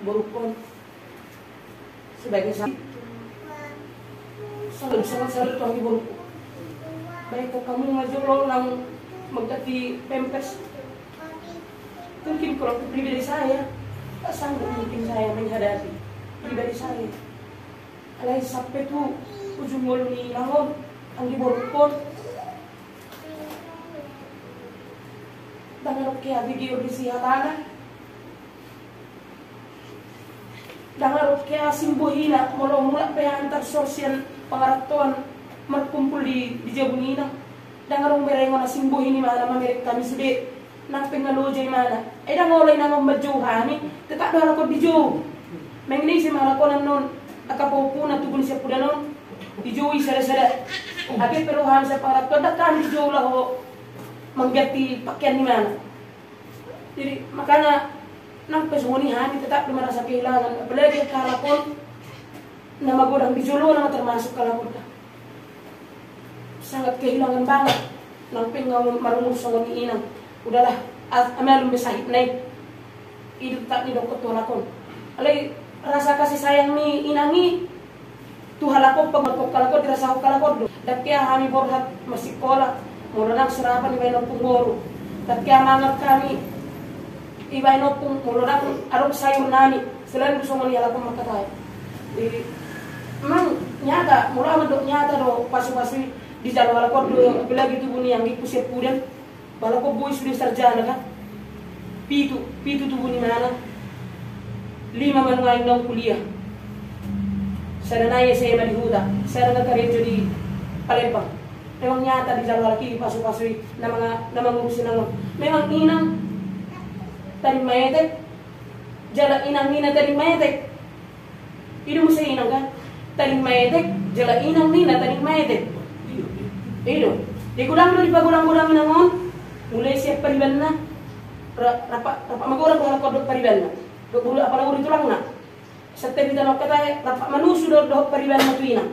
Moroko sebagai selalu tuh di Moroko. Baik kamu ngajak lang magkati pempes. Mungkin kalau pribadi saya, tak sanggup mungkin saya menghadapi pribadi saya. Alay sampai tu ujung mulut ni lahon ang diborokon. Dangan kaya video di sihatana. Dangan kaya simbohina mula pa antar sosial pangaratuan magkumpul di Jabunina. Dangan merengo na simbohini mana mamerek kami sude. Namping ngalojay mana. Ay dangolay na mamadjuhani. Tetap daw ako dijo. Mengini si mga lakonan nun. Akapopo na tugon siya puda nun. Dijoy sada-sada. Agit peruhan sa pangarap ko. Dakan dijo lah ho. Manggati pakyan ni mana. Jadi makanya nang pesunihan tetap merasa kehilangan. Apalagi kalakon na magodang dijulo na termasuk kalakon ka. Sangat kehilangan banget. Namping marunusong ni inang. Udahlah, amal besahit naik. Hidup tak ni dokter tulakon. Alay rasa kasih sayang ni inangi Tuhan ako pagmagkok kalakon dirasa ko kalakon. Dakya kami borhat masih sekolah. Mula serapan ibay no punggoro. Dakya mangat kami ibay no pung mula arok sayur nani. Selain gusto mo niya lakon makatay. Memang nyata mula mandok nyata do pasu-pasu di jalan kalakon do bila gitu bunyi yang ipusir pudan. Bala ko boy sudah sarjana kan, pitu tubuh ni mana, 5 manual ng kuliah. Saya naya saya di huda, saya nagkarejo di Palembang. Memang nyata di jalan lagi pasu-pasui, nama ngurusin namun. Memang inang tadi mayetek, jala inang nina tadi mayetek. Itu mesti inang kan, tadi mayetek, jala inang nina tadi mayetek. Itu, di gudang dulu di pagulang-gulang inangon. Mulai siap pariban na rapak magorang ko kodok pariban na do bulu apa lagu ditulang na setiap kita nok kata rapak manusu do pariban na tuina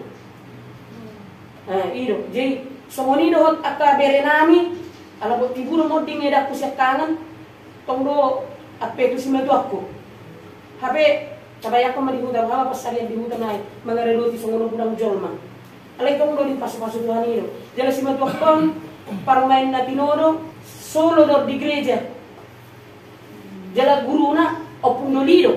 ido jadi somoni do aka berenami ala bot tiburo moding eda ku siap kangen tong do ape tu simatu aku habe cabaya ko madi hudang hawa pasalian di hudang ay mangareloti songono budang jolma alay tong do di pasu-pasu Tuhan ido jala simatu aku parmain na tinodo solo di gereja jala guru na opun nolido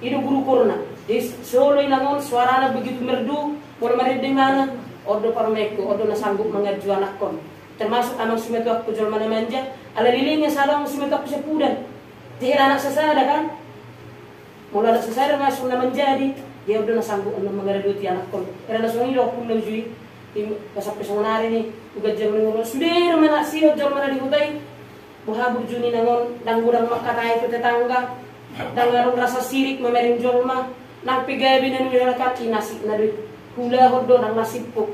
itu guru korna jadi solo inangon suarana begitu merdu mulai meredeng mana ordo parmeko ordo na sanggup mengerju anakon termasuk amang sumetu aku jual mana manja ala lilingnya sadang sumetu aku sepudan jadi anak sesada kan mulai anak sesada masuk na menjadi dia ordo na sanggup mengerju anakon karena sungi do opun nojui kasapes ngonari ni ugat jam ngono sudah mana siot jam mana dihutai buhabur juni nangon danggurang makatai ke tetangga dangarong rasa sirik memering jolma nang pigabi na nila kaki nasi na hula hoddo nang nasipok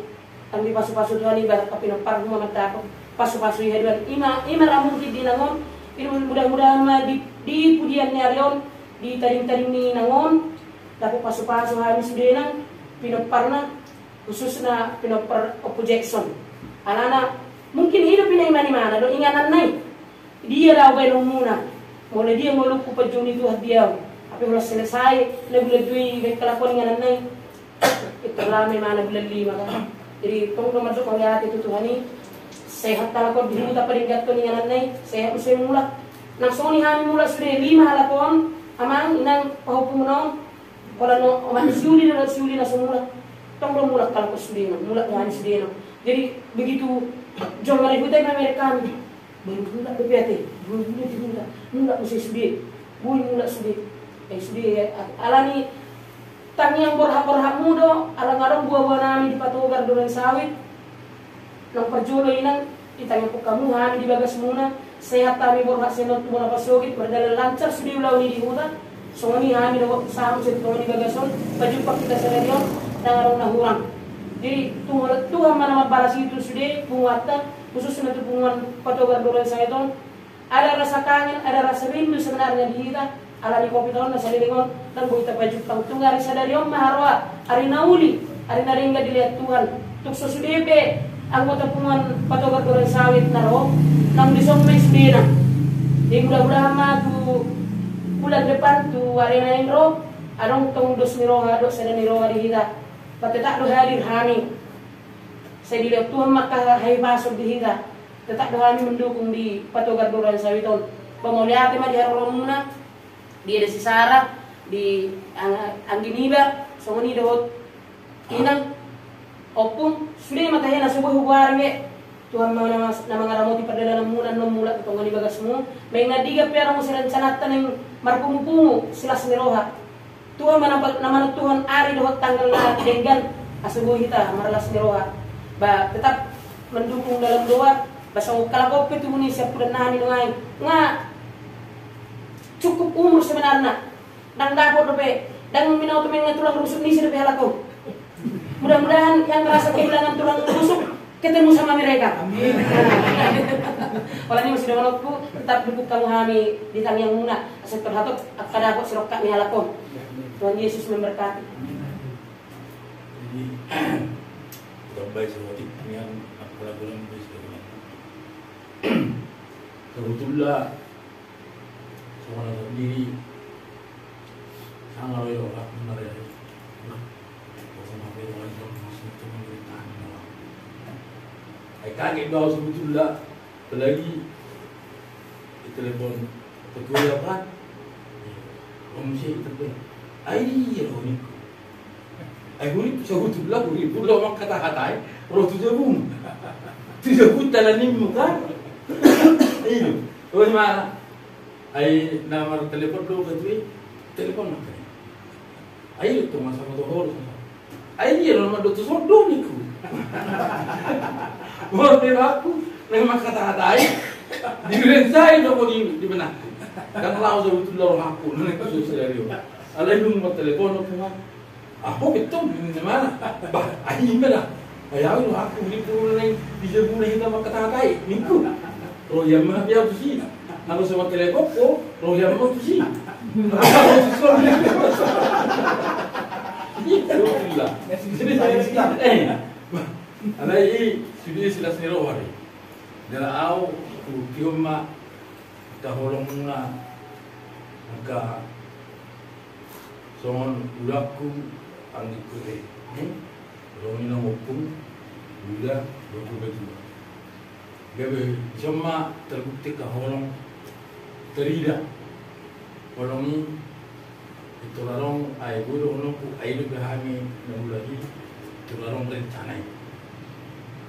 ang di pasu-pasu Tuhan ibarat kapinapar mo matapok pasu-pasu haduan ima ramun di nangon ini mudah-mudahan di pujian nyarion di taring-taring ni nangon dapat pasu-pasu habis sudah pinoparna khususnya pinopar Opo Jackson alana mungkin hidup ini mana do ingatan nai dia raw bay muna mulai dia meluku pajung itu hadiah tapi udah selesai lebih kelakuan ingatan nai itu lama mana bulan 5 kan jadi tunggu masuk melihat itu Tuhan ini sehat talakon di muta peringkat ko ingatan nai sehat usai mula nang soni kami mula sudah 5 halakon amang inang pahupung kalau no oman siuli na semula tunggu mula kalau ko sudah mula ngani sudah jadi begitu jom mari kita Amerika baru mula BPT mula usai sudah mula sudah sudah alani tang yang berhak mudo alang arang buah-buah nami di patogar dolen sawit nang perjolo inang itanya po kamu nami di bagas muna sehat kami berhak senot muna pasogit berdala lancar sudah ulau ni di hutan songoni kami dapat saham setong di bagason berjumpa kita sendirian nang arang nahurang jadi Tuhan mana balas itu sudah penguatan khususnya untuk penguatan patogar dolen sawit ada rasa kangen ada rasa rindu sebenarnya di kita ala di kopi tahun nasa diringon dan buita baju pang tunggal sadari om maharwa ari nauli ari naringga dilihat Tuhan tuk sosudebe anggota pungan patogar goreng sawit naro nang disomai sudena di mudah-mudahan mah tu bulan depan tu ari naingro adong tong dos niroha dos sada niroha di hita patetak do hadir kami saya dilihat Tuhan maka hai masuk di hita tetap do kami mendukung di patogar goreng sawit pemulihan mah di haromuna dia ada si Sarah di Angginiba songoni dahot inang opung sudah matanya na subuh hubarnge Tuhan nama ngaramoti perdana muna no mula tongoni bagas semua main nadiga pera mo sila canatan yang marpungu silas niroha Tuhan nama Tuhan ari dahot tanggal na denggan asubuh kita marlas niroha ba tetap mendukung dalam doa basang kalakop itu muni siap kuda nani ngai nga cukup umur sebenarnya dan dapur dope dan minau temen tulang rusuk ni sirpe halako mudah-mudahan yang merasa kehilangan tulang rusuk ketemu sama mereka amin kalau ini masih menurutku tetap dukung kamu kami di tang yang muna asal terhatok kada aku sirokak ni halako Tuhan Yesus memberkati jadi terbaik seperti yang aku lakukan sebenarnya kebetulan semua sendiri sangat loyal lah mereka sama orang masih pemerintahan kaget bawa sebetulnya apalagi telepon ketua apa komisi telepon ai roh ni sebetulnya pula orang kata-kata roh tu jebung tu jebut dalam ni muka ini oh mana ai nomor telepon do katui telepon nak ai tu masa tu hor ai dia nomor do tu do niku hor de aku memang kata-kata ai dirensai do di mana kan lau do tu lor aku nek tu serio alai nomor telepon tu aku itu di mana bah ai mana ai aku ni pun bisa boleh kita kata-kata ai niku oh ya mah dia tu sih kalau sama telepon ko roh yang mau tu sih itu lah ada ini sudah silas niro hari dalam au kioma taholong na angka son ulaku ang dikure romina mopun udah betul gabe jama terbukti kaholong terida kolongi itu larong ay guru nungku ay lubahami nulagi itu larong rencana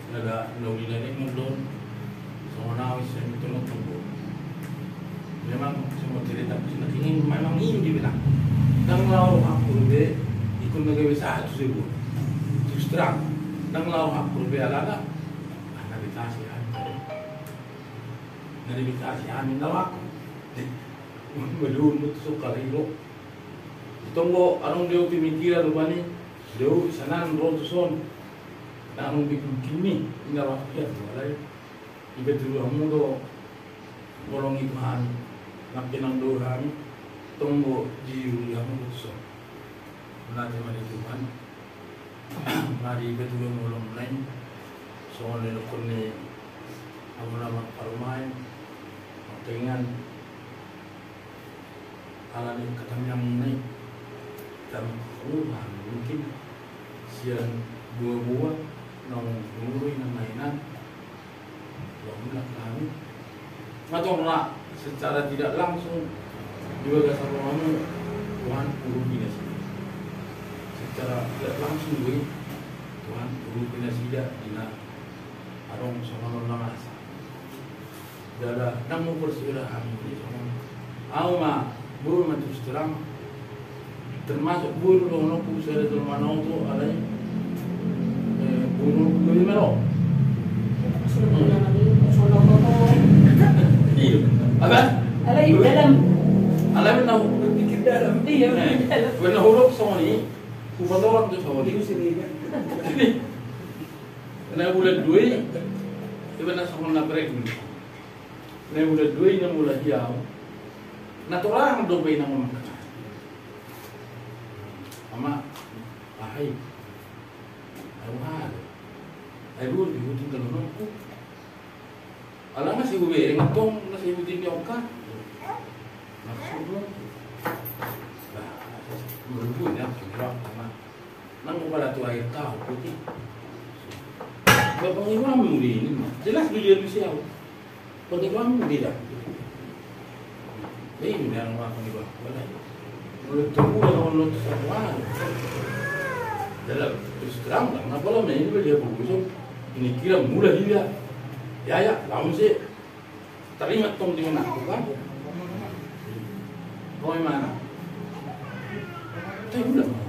naga nulilani mulon semua wis itu nungku memang semua cerita kita ini memang ini bilang dan larong aku be ikut nagawe satu sebu terus terang dan larong aku be alaga anak dikasih dari dikasih amin aku belum betul kalilo tunggu anong dia pemikiran rupanya dia sana nong son anong bikin kini nggak waktu ya mulai ibetulu amudo golongi Tuhan nakinang Tuhan tunggu jiu yang musuh nanti mari Tuhan mari ibetulu ngolong lain soal lekone amuna parmai dengan alami katanyang ini dan rumah mungkin siang buah-buah nong ngurui nang mainan bangunlah kami matonglah secara tidak langsung juga kasar kamu Tuhan urut binasi secara tidak langsung gue Tuhan urut binasi tidak dina arong sama nona masa dada namu persialah kami ini sama auma buru terus terang termasuk buru lono pusat dari mana itu ada buru buru melo apa? Alay dalam. Alam na berpikir dalam. Iya. Benar huruf sama ni, bukan orang tu sama ni. Nah bulan 2, ibarat sama nak break ni. Nah bulan 2 ni mula hiau. Nah orang dobai nama makan. Ama, ahai, awal, ayu dihutin kalau nongku. Alam nasi ube, ngotong nasi hutin dia oka. Maksudnya, berubah ya, kira sama. Nang pada tu air tahu putih. Bapak Imam ini, jelas dia Rusia. Bapak Imam tidak. Ini yang orang di bawah. Mulut tunggu dengan mulut semua. Dalam terus terang, kenapa lah ini dia berusaha. Ini kira mulai dia. Ya, lawan sih. Terima tong di mana aku kan? Kau mana? Saya udah mau.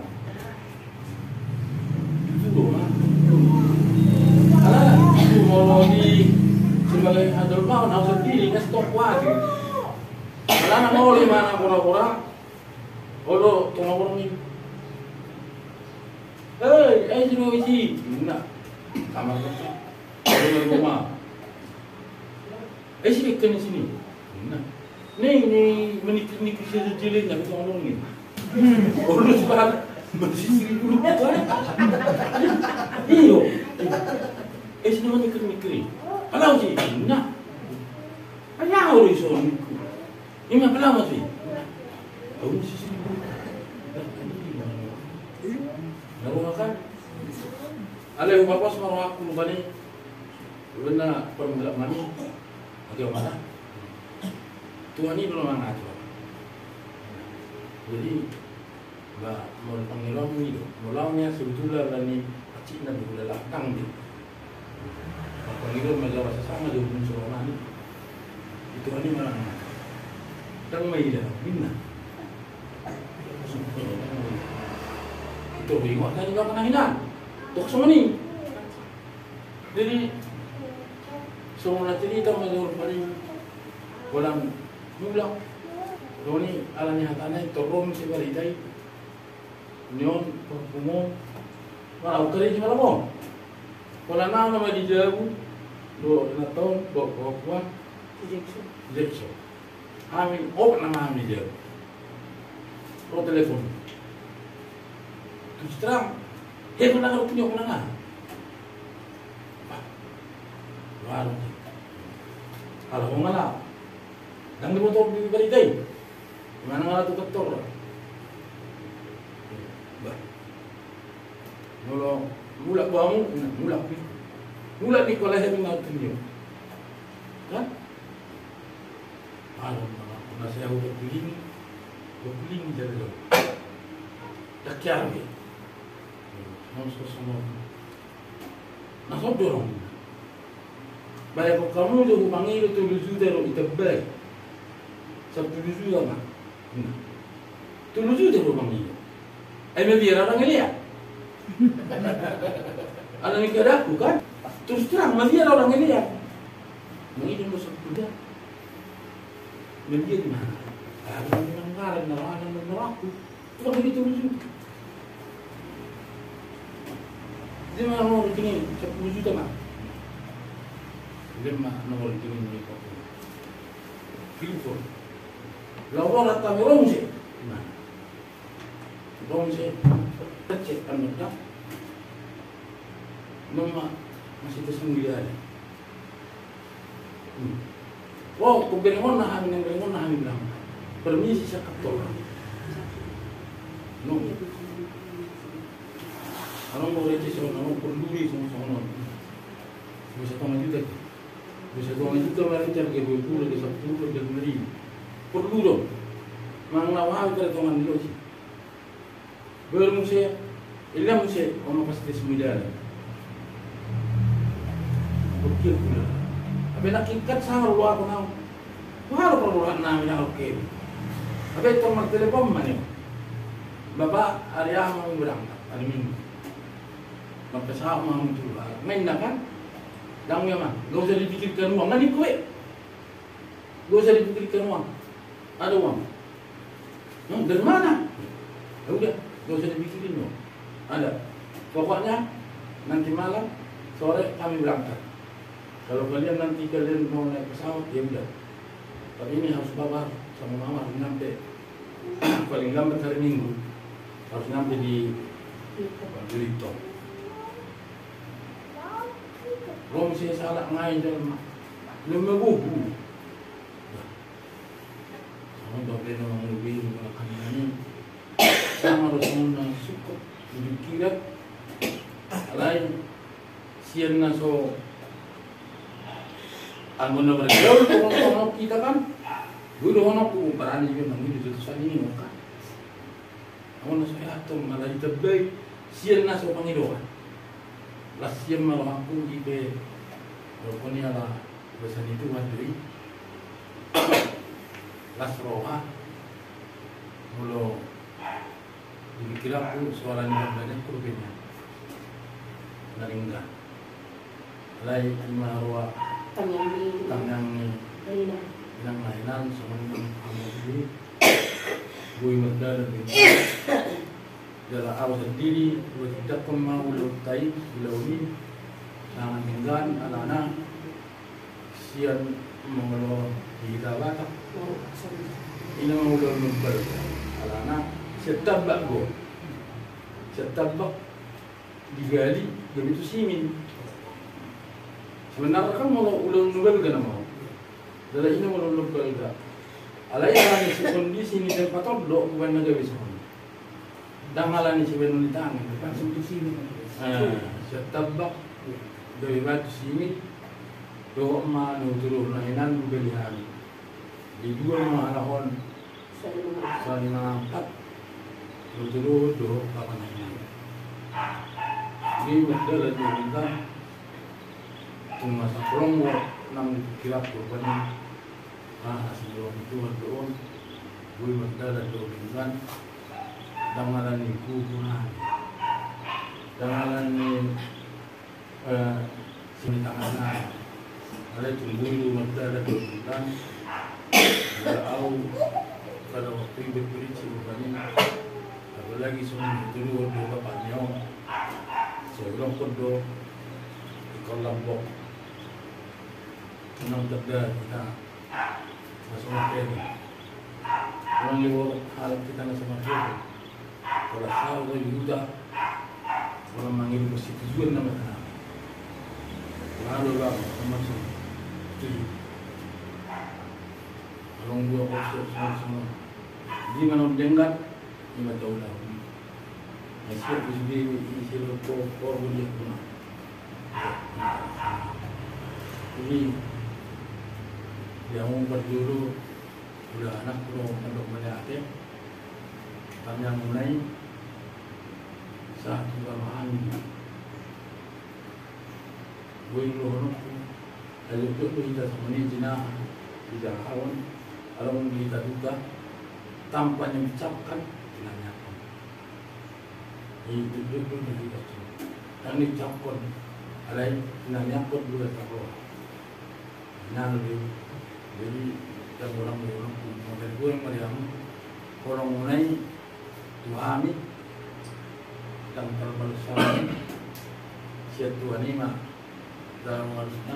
Itu doang. Alah, aku mau di sebagai hadal mau nak sendiri nggak stop lagi. Alah, nak mau di mana pura-pura? Odo, tunggu orang ini. Hei, suruh isi. Mana? Kamar kita. Di rumah. Sini kan sini. Nah, ni menikah saja jelek nak tolong ni. Orang sebab masih seribu rupiah. Iyo. Sini menikah. Kalau sih, nah. Ayah orang itu. Ini apa lama sih? Tahu masih seribu. Naruh kan? Alih bapak semua aku lupa ni. Benar permulaan mani. Oke, mana? Tuhan ini belum mengatur. Jadi, mbak mau panggilan ini, mulanya sebetulnya dari kecil dan sudah lapang di. Panggilan majalah sesama di hubungan Surabaya ini. Tuhan ini malah mengatur. Dan meida, bina. Itu bingung kan juga pernah hilang. Tok semua ni. Jadi semua cerita menurut paling walang mulak. Doni alanya hatana turun si balitai. Nyon perfumo. Walau kerja malam mo. Wala na nama dijauh. Do na tahun do kuat. Jekso. Amin op nama kami dijauh. Pro telepon. Terus terang. Pernah kalau punya pernah. Walau. Kalau ngalah, dan di motor di balitai, mana ngalah tu doktor. Mula bangun, mula ni kalau hari nak tunjuk, kan? Kalau nasi aku berkuling jadi, tak kira ni, masuk semua, nasib dorong. Baik kamu tu panggil tu lucu terus itu baik. Sabtu lucu apa? Tu lucu terus panggil. Biar orang lihat. Ada mikir aku kan? Terus terang, biar orang lihat. Mungkin masuk kuda. Dia di mana? Ada yang ngaran, ada yang aku. Itu begitu lucu. Dia mana orang begini, Sabtu lucu tak? lima nomor itu ini kok. Pintu. Lawan rata merong sih. Nah. Rong sih. Cek anaknya. Nama masih tersendiri. Wow, keberengon nah angin bilang. Permisi saya kaptor. No. Anong mau receh sama anong peduli sama. Bisa tolong juga. Bisa tolong juga mari cari ke 20 ke 10 ke 20. Perlu dong. Manglawa ka tongan dulu sih. Baru saya ilang saya ono pasti semidana. Bukil pula. Abe nakikat sama lu ako na. Mahal perlu namin na oke. Abe itong magtelepon man yun. Baba, area mo berangkat. Ano minggu. Magkasama mo tulad. Main na kan? Dang yaman. Gak usah dipikirkan uang. Nani kue. Gak usah dipikirkan uang. Ada uang. Dari mana? Ya udah, gak usah dipikirin uang. Ada. Pokoknya nanti malam sore kami berangkat. Kalau nanti kalian mau naik pesawat ya udah. Tapi ini harus bawa sama mama harus nyampe paling lambat hari Minggu harus nyampe di Lito. Rom saya salah ngain dalam lima buku. Sama doble nama lebih melakukan ini. Sama harus menang suku dikira lain sian naso anggun na berjauh tolong kita kan dulu honok ku berani juga nanti diutusan ini kan anggun na saya atom malah ditebay sian naso pangidoan las sian malah aku ibe pokoknya lah besan itu hadri las roha mulu dikira aku suaranya banyak kurbennya naringga lai marwa tanyang yang lainan sama kamu sendiri gue medal dan dalam awal sendiri gue tidak mau lutai bilawi sangat enggan anak-anak sian mengolo di dawata ini mau lumpur anak-anak setabak digali begitu simin. Sebenarnya kan mau ulang nubel kan mau. Dalam ini mau ulang nubel kan. Alai alani si kondisi ni tempat do bukan naga bisa. Dan alani si benon di tangan kan sentuh sini. Setabak dari batu sini do ma no turun lainan beli hari. Di dua malahon saling angkat turun do apa namanya. Ini betul lagi kita cuma sakrong nang kilap korban sebelum itu doon gue magdala doon dangalan ni kukunan dangalan ni sinitangan na alay tunggulo magdala doon au kada waktu yung bepirit si korbanin apalagi sumunod doon bapak niyo sebelum kodo ikaw lambok nang dagdag kita masuk materi orang liwat hal kita nasa materi kalau sao ko yuda orang manggil persetujuan nama tanah lalu lah masuk setuju orang dua opsi semua di mana dengar lima tahun lalu masih sendiri isi kor boleh pun ini yang berdulu udah anak belum untuk melihatnya kami yang mulai saat juga mahal gue loh lalu itu kita semuanya jenah tidak kawan kalau kita juga tanpa mengucapkan jenahnya itu kita yang dicapkan alai jenahnya pun juga terlalu lalu jadi kita orang model gue yang meriam orang mulai tuhami dan terbersama siat Tuhan ini mah dalam harusnya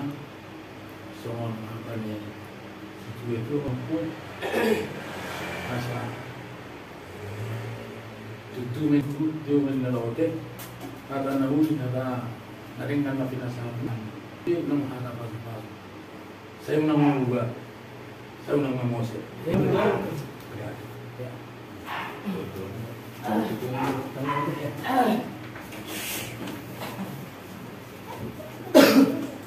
soal apa ni itu maupun asa itu menelaute kata nauli kata naringkan na pinasahan itu nang hanap apa saya nang mengubah saya nang memose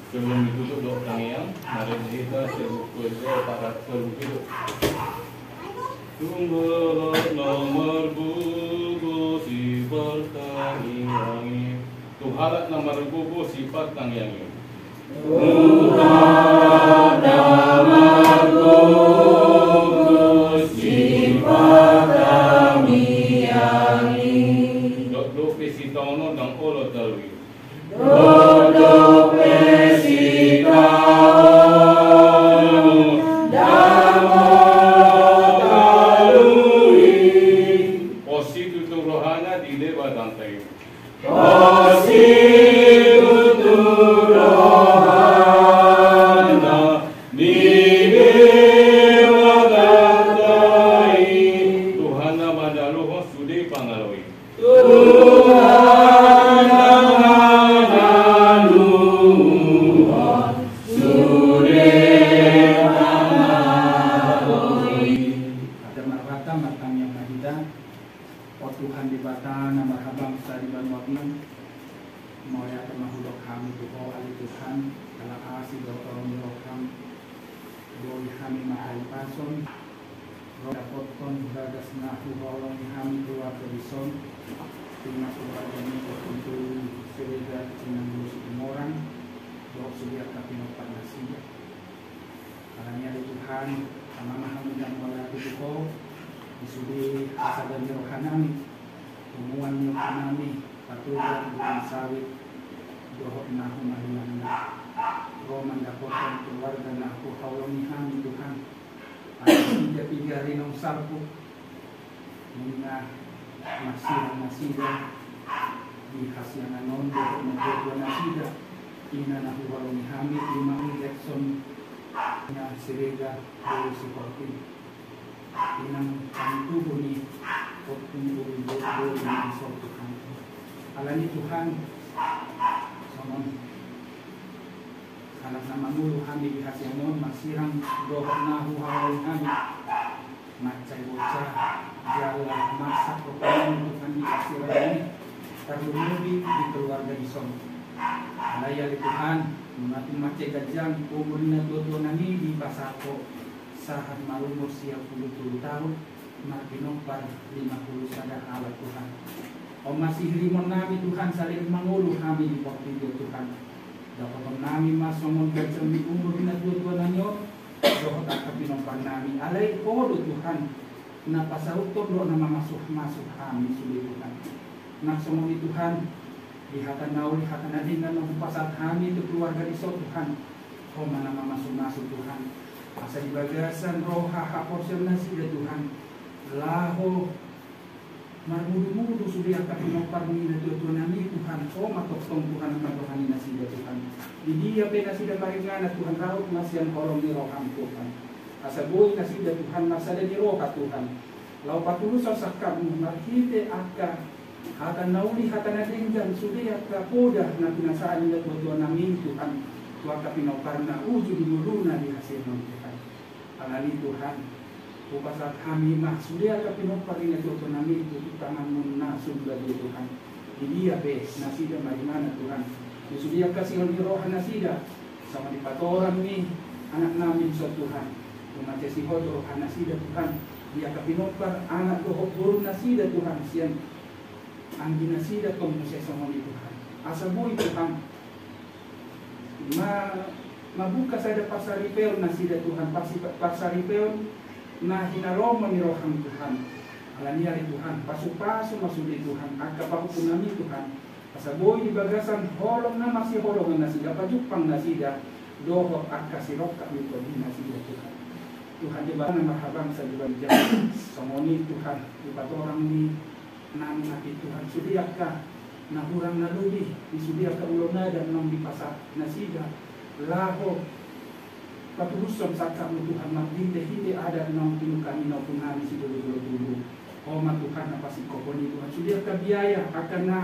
Sebelum ditutup dokter yang mari kita sebut para terbuka. Tunggu nomor buku sifat tangiangi. Tuhan nomor buku sifat tangiangi. Tuhan nomor buku sifat tangiangi. Dok pesitono dan olo terwi. Dodo pesitaon damo talui positu rohana di leba dantai positu rohana di leba dantai Tuhana madaluho sudi pangaloi Tuhan di bata nama habang sa di banwagnan moya termahulok kami tuho ali Tuhan dalam asi do tolong dirokam doi kami mahal pason roda potkon gagas nahu holong kami keluar dari son tinggal keluarga ini untuk serega cinang musik orang dok sudah kapinopan nasinya karena di Tuhan sama mahal dan moya tuho disudi asa dan rohanami umuan yung kanami patuloy bukan sawit dohot na humahilang na roman dapotan keluarga na huhawamihan Tuhan at tiga rinong sarpo mga masira di hasyangan non dohot na dohot na sida ina na huhawamihami limang Jackson na sirega dohot si Kortin inang kantubo ni Kortin dohot ni isok Tuhan alani Tuhan somon anak nama mulu kami di hasyanon masirang dohot na huhawal kami macai bocah jala masak kepengen Tuhan di hasyanon ini terlumubi di keluarga isong alaya di Tuhan mati macai gajang umurnya dua nani di pasako sahat malumur siap 10 tahun marginopar 50 sada alat Tuhan o masih rimon nami Tuhan saling mangulu kami di portigo Tuhan dapat nami mas ngomong gajang di umur na dua nanyo dohot akapinopar nami alay podo Tuhan napasauton do nama masuk kami sulit Tuhan naksomong di Tuhan lihatan nauli lihatan adingan ng pasat kami itu keluarga di Tuhan o nama masuk Tuhan asa di bagasan roha haporsen nasi ya Tuhan laho marmudu-mudu sudah kapinopar ni na Tuhan nami Tuhan o matokong Tuhan ang Tuhan nasi ya Tuhan di dia penasi dan maringan Tuhan raut nasian kolong di roham Tuhan asa boy nasi ya Tuhan nasa di roha Tuhan lau patulusan sakam markite akka hatan nauli hatan adinggan sudah kapoda na pinasaan ya Tuhan nami Tuhan tua kapinopar na uju di muluna di hasil Tuhan alali Tuhan upasat kami mah sudah kapinopar na Tuhan nami itu tangan munna sudah di Tuhan di dia bes nasida marimana Tuhan di sudia kasih di rohan nasida sama di patoran nih anak namin sa Tuhan umat si hodo rohan nasida Tuhan dia kapinopar anak dohok burung nasida Tuhan sian anggi nasida tong sama di Tuhan asa boy Tuhan mabuka sada pasaripeon na sida Tuhan pasaripeon na hinaroma ni rohang Tuhan alania ni Tuhan pasu-pasu masudi Tuhan akapakupunami Tuhan pasaboy di bagasan holong na masih holong na sida pajupang na sida doho akasiroka ni na sida Tuhan Tuhan di bawah mahabang sa dibanjang samoni Tuhan di patorang ni nami nabi Tuhan sudiaka nahurang naludi di sudia ka ulona dan nang dipasa nasida laho Patuhusom sakam Tuhan hinte ada nang tinu kami nang punami si dulu. Oh Tuhan apa si koponi Tuhan sudah kebiaya akan na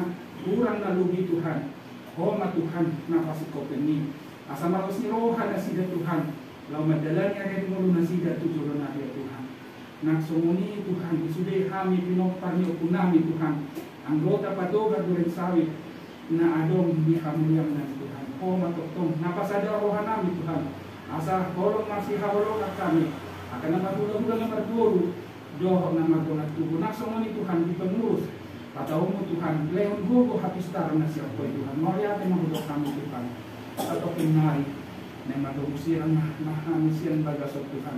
kurang na lugi Tuhan. Oh Tuhan napa si kopeni asa malos ni rohan na sida Tuhan. Lau madalanya rin mulu na sida tujuron na ya Tuhan. Naksumuni Tuhan sudah kami pinopar ni punami Tuhan. Anggota patoga duren sawit na adong di hamuliam na Tuhan. Oh matutong napasada rohan nami Tuhan. Asa holong masih holong kami akan nama gula-gula nomor 2 doh nama donat tubuh naksomoni Tuhan di pengurus pataumu Tuhan leon gogo habis tar na siapa Tuhan moria te mahudok kami Tuhan atau pinari nama domusiran mahamisian bagas Tuhan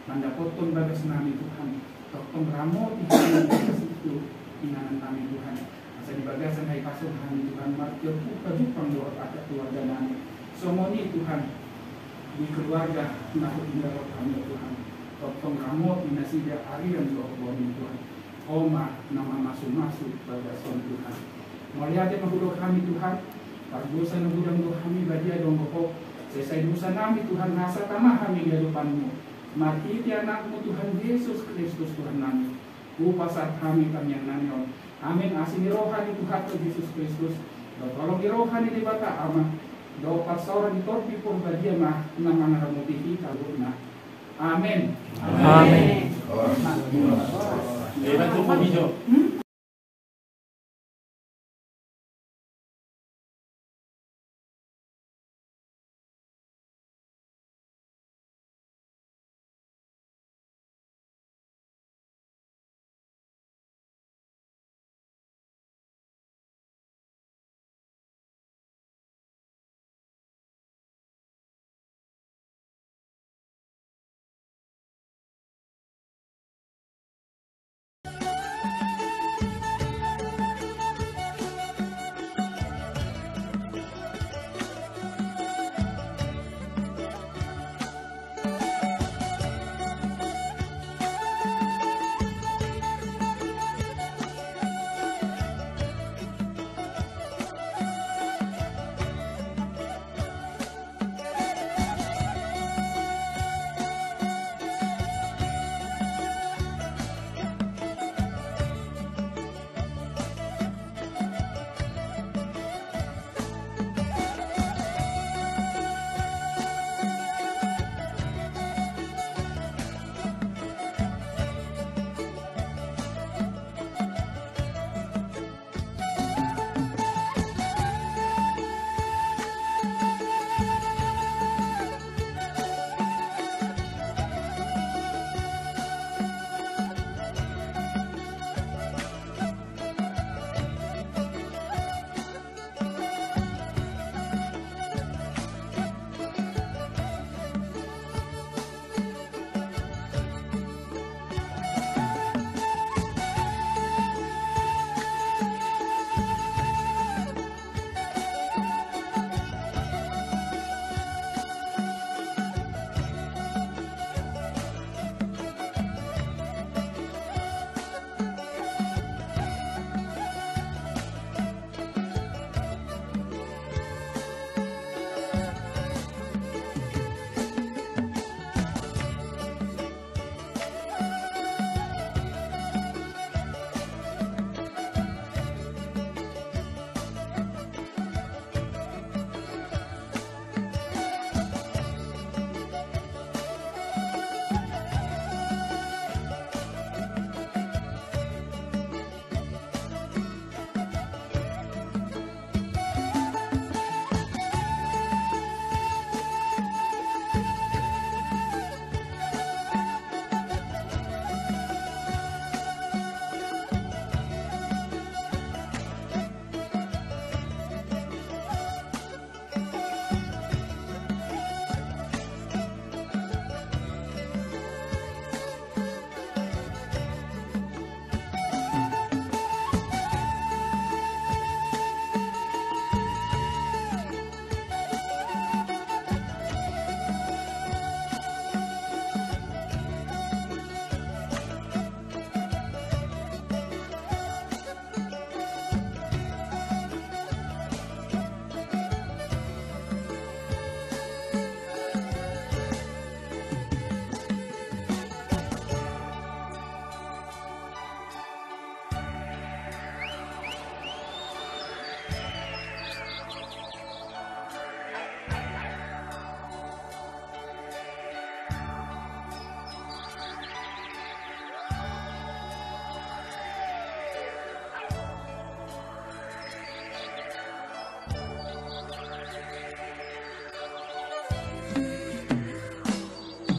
nanda potong bagas nami Tuhan totong ramo di bagas itu inanan kami Tuhan asa di bagasan hai pasung kami Tuhan martir buka jupang doa akat keluarga nami somoni Tuhan di keluarga nakut mendarat kami Tuhan totong ramo inasida arian doa Tuhan Oma nama masuk pada son Tuhan melihat mahudok kami Tuhan pardosa nagudang doa kami badia dong bohok selesai dosa kami Tuhan nasa tamah kami di hadapan-Mu markiti anakmu Tuhan Yesus Kristus Tuhan kami upasat kami yang nanyon amin asini rohani Tuhan Yesus Kristus tolong di rohani di bata ama do pasora di torpi pun badia mah nama naramutihi kaluna amin Amin.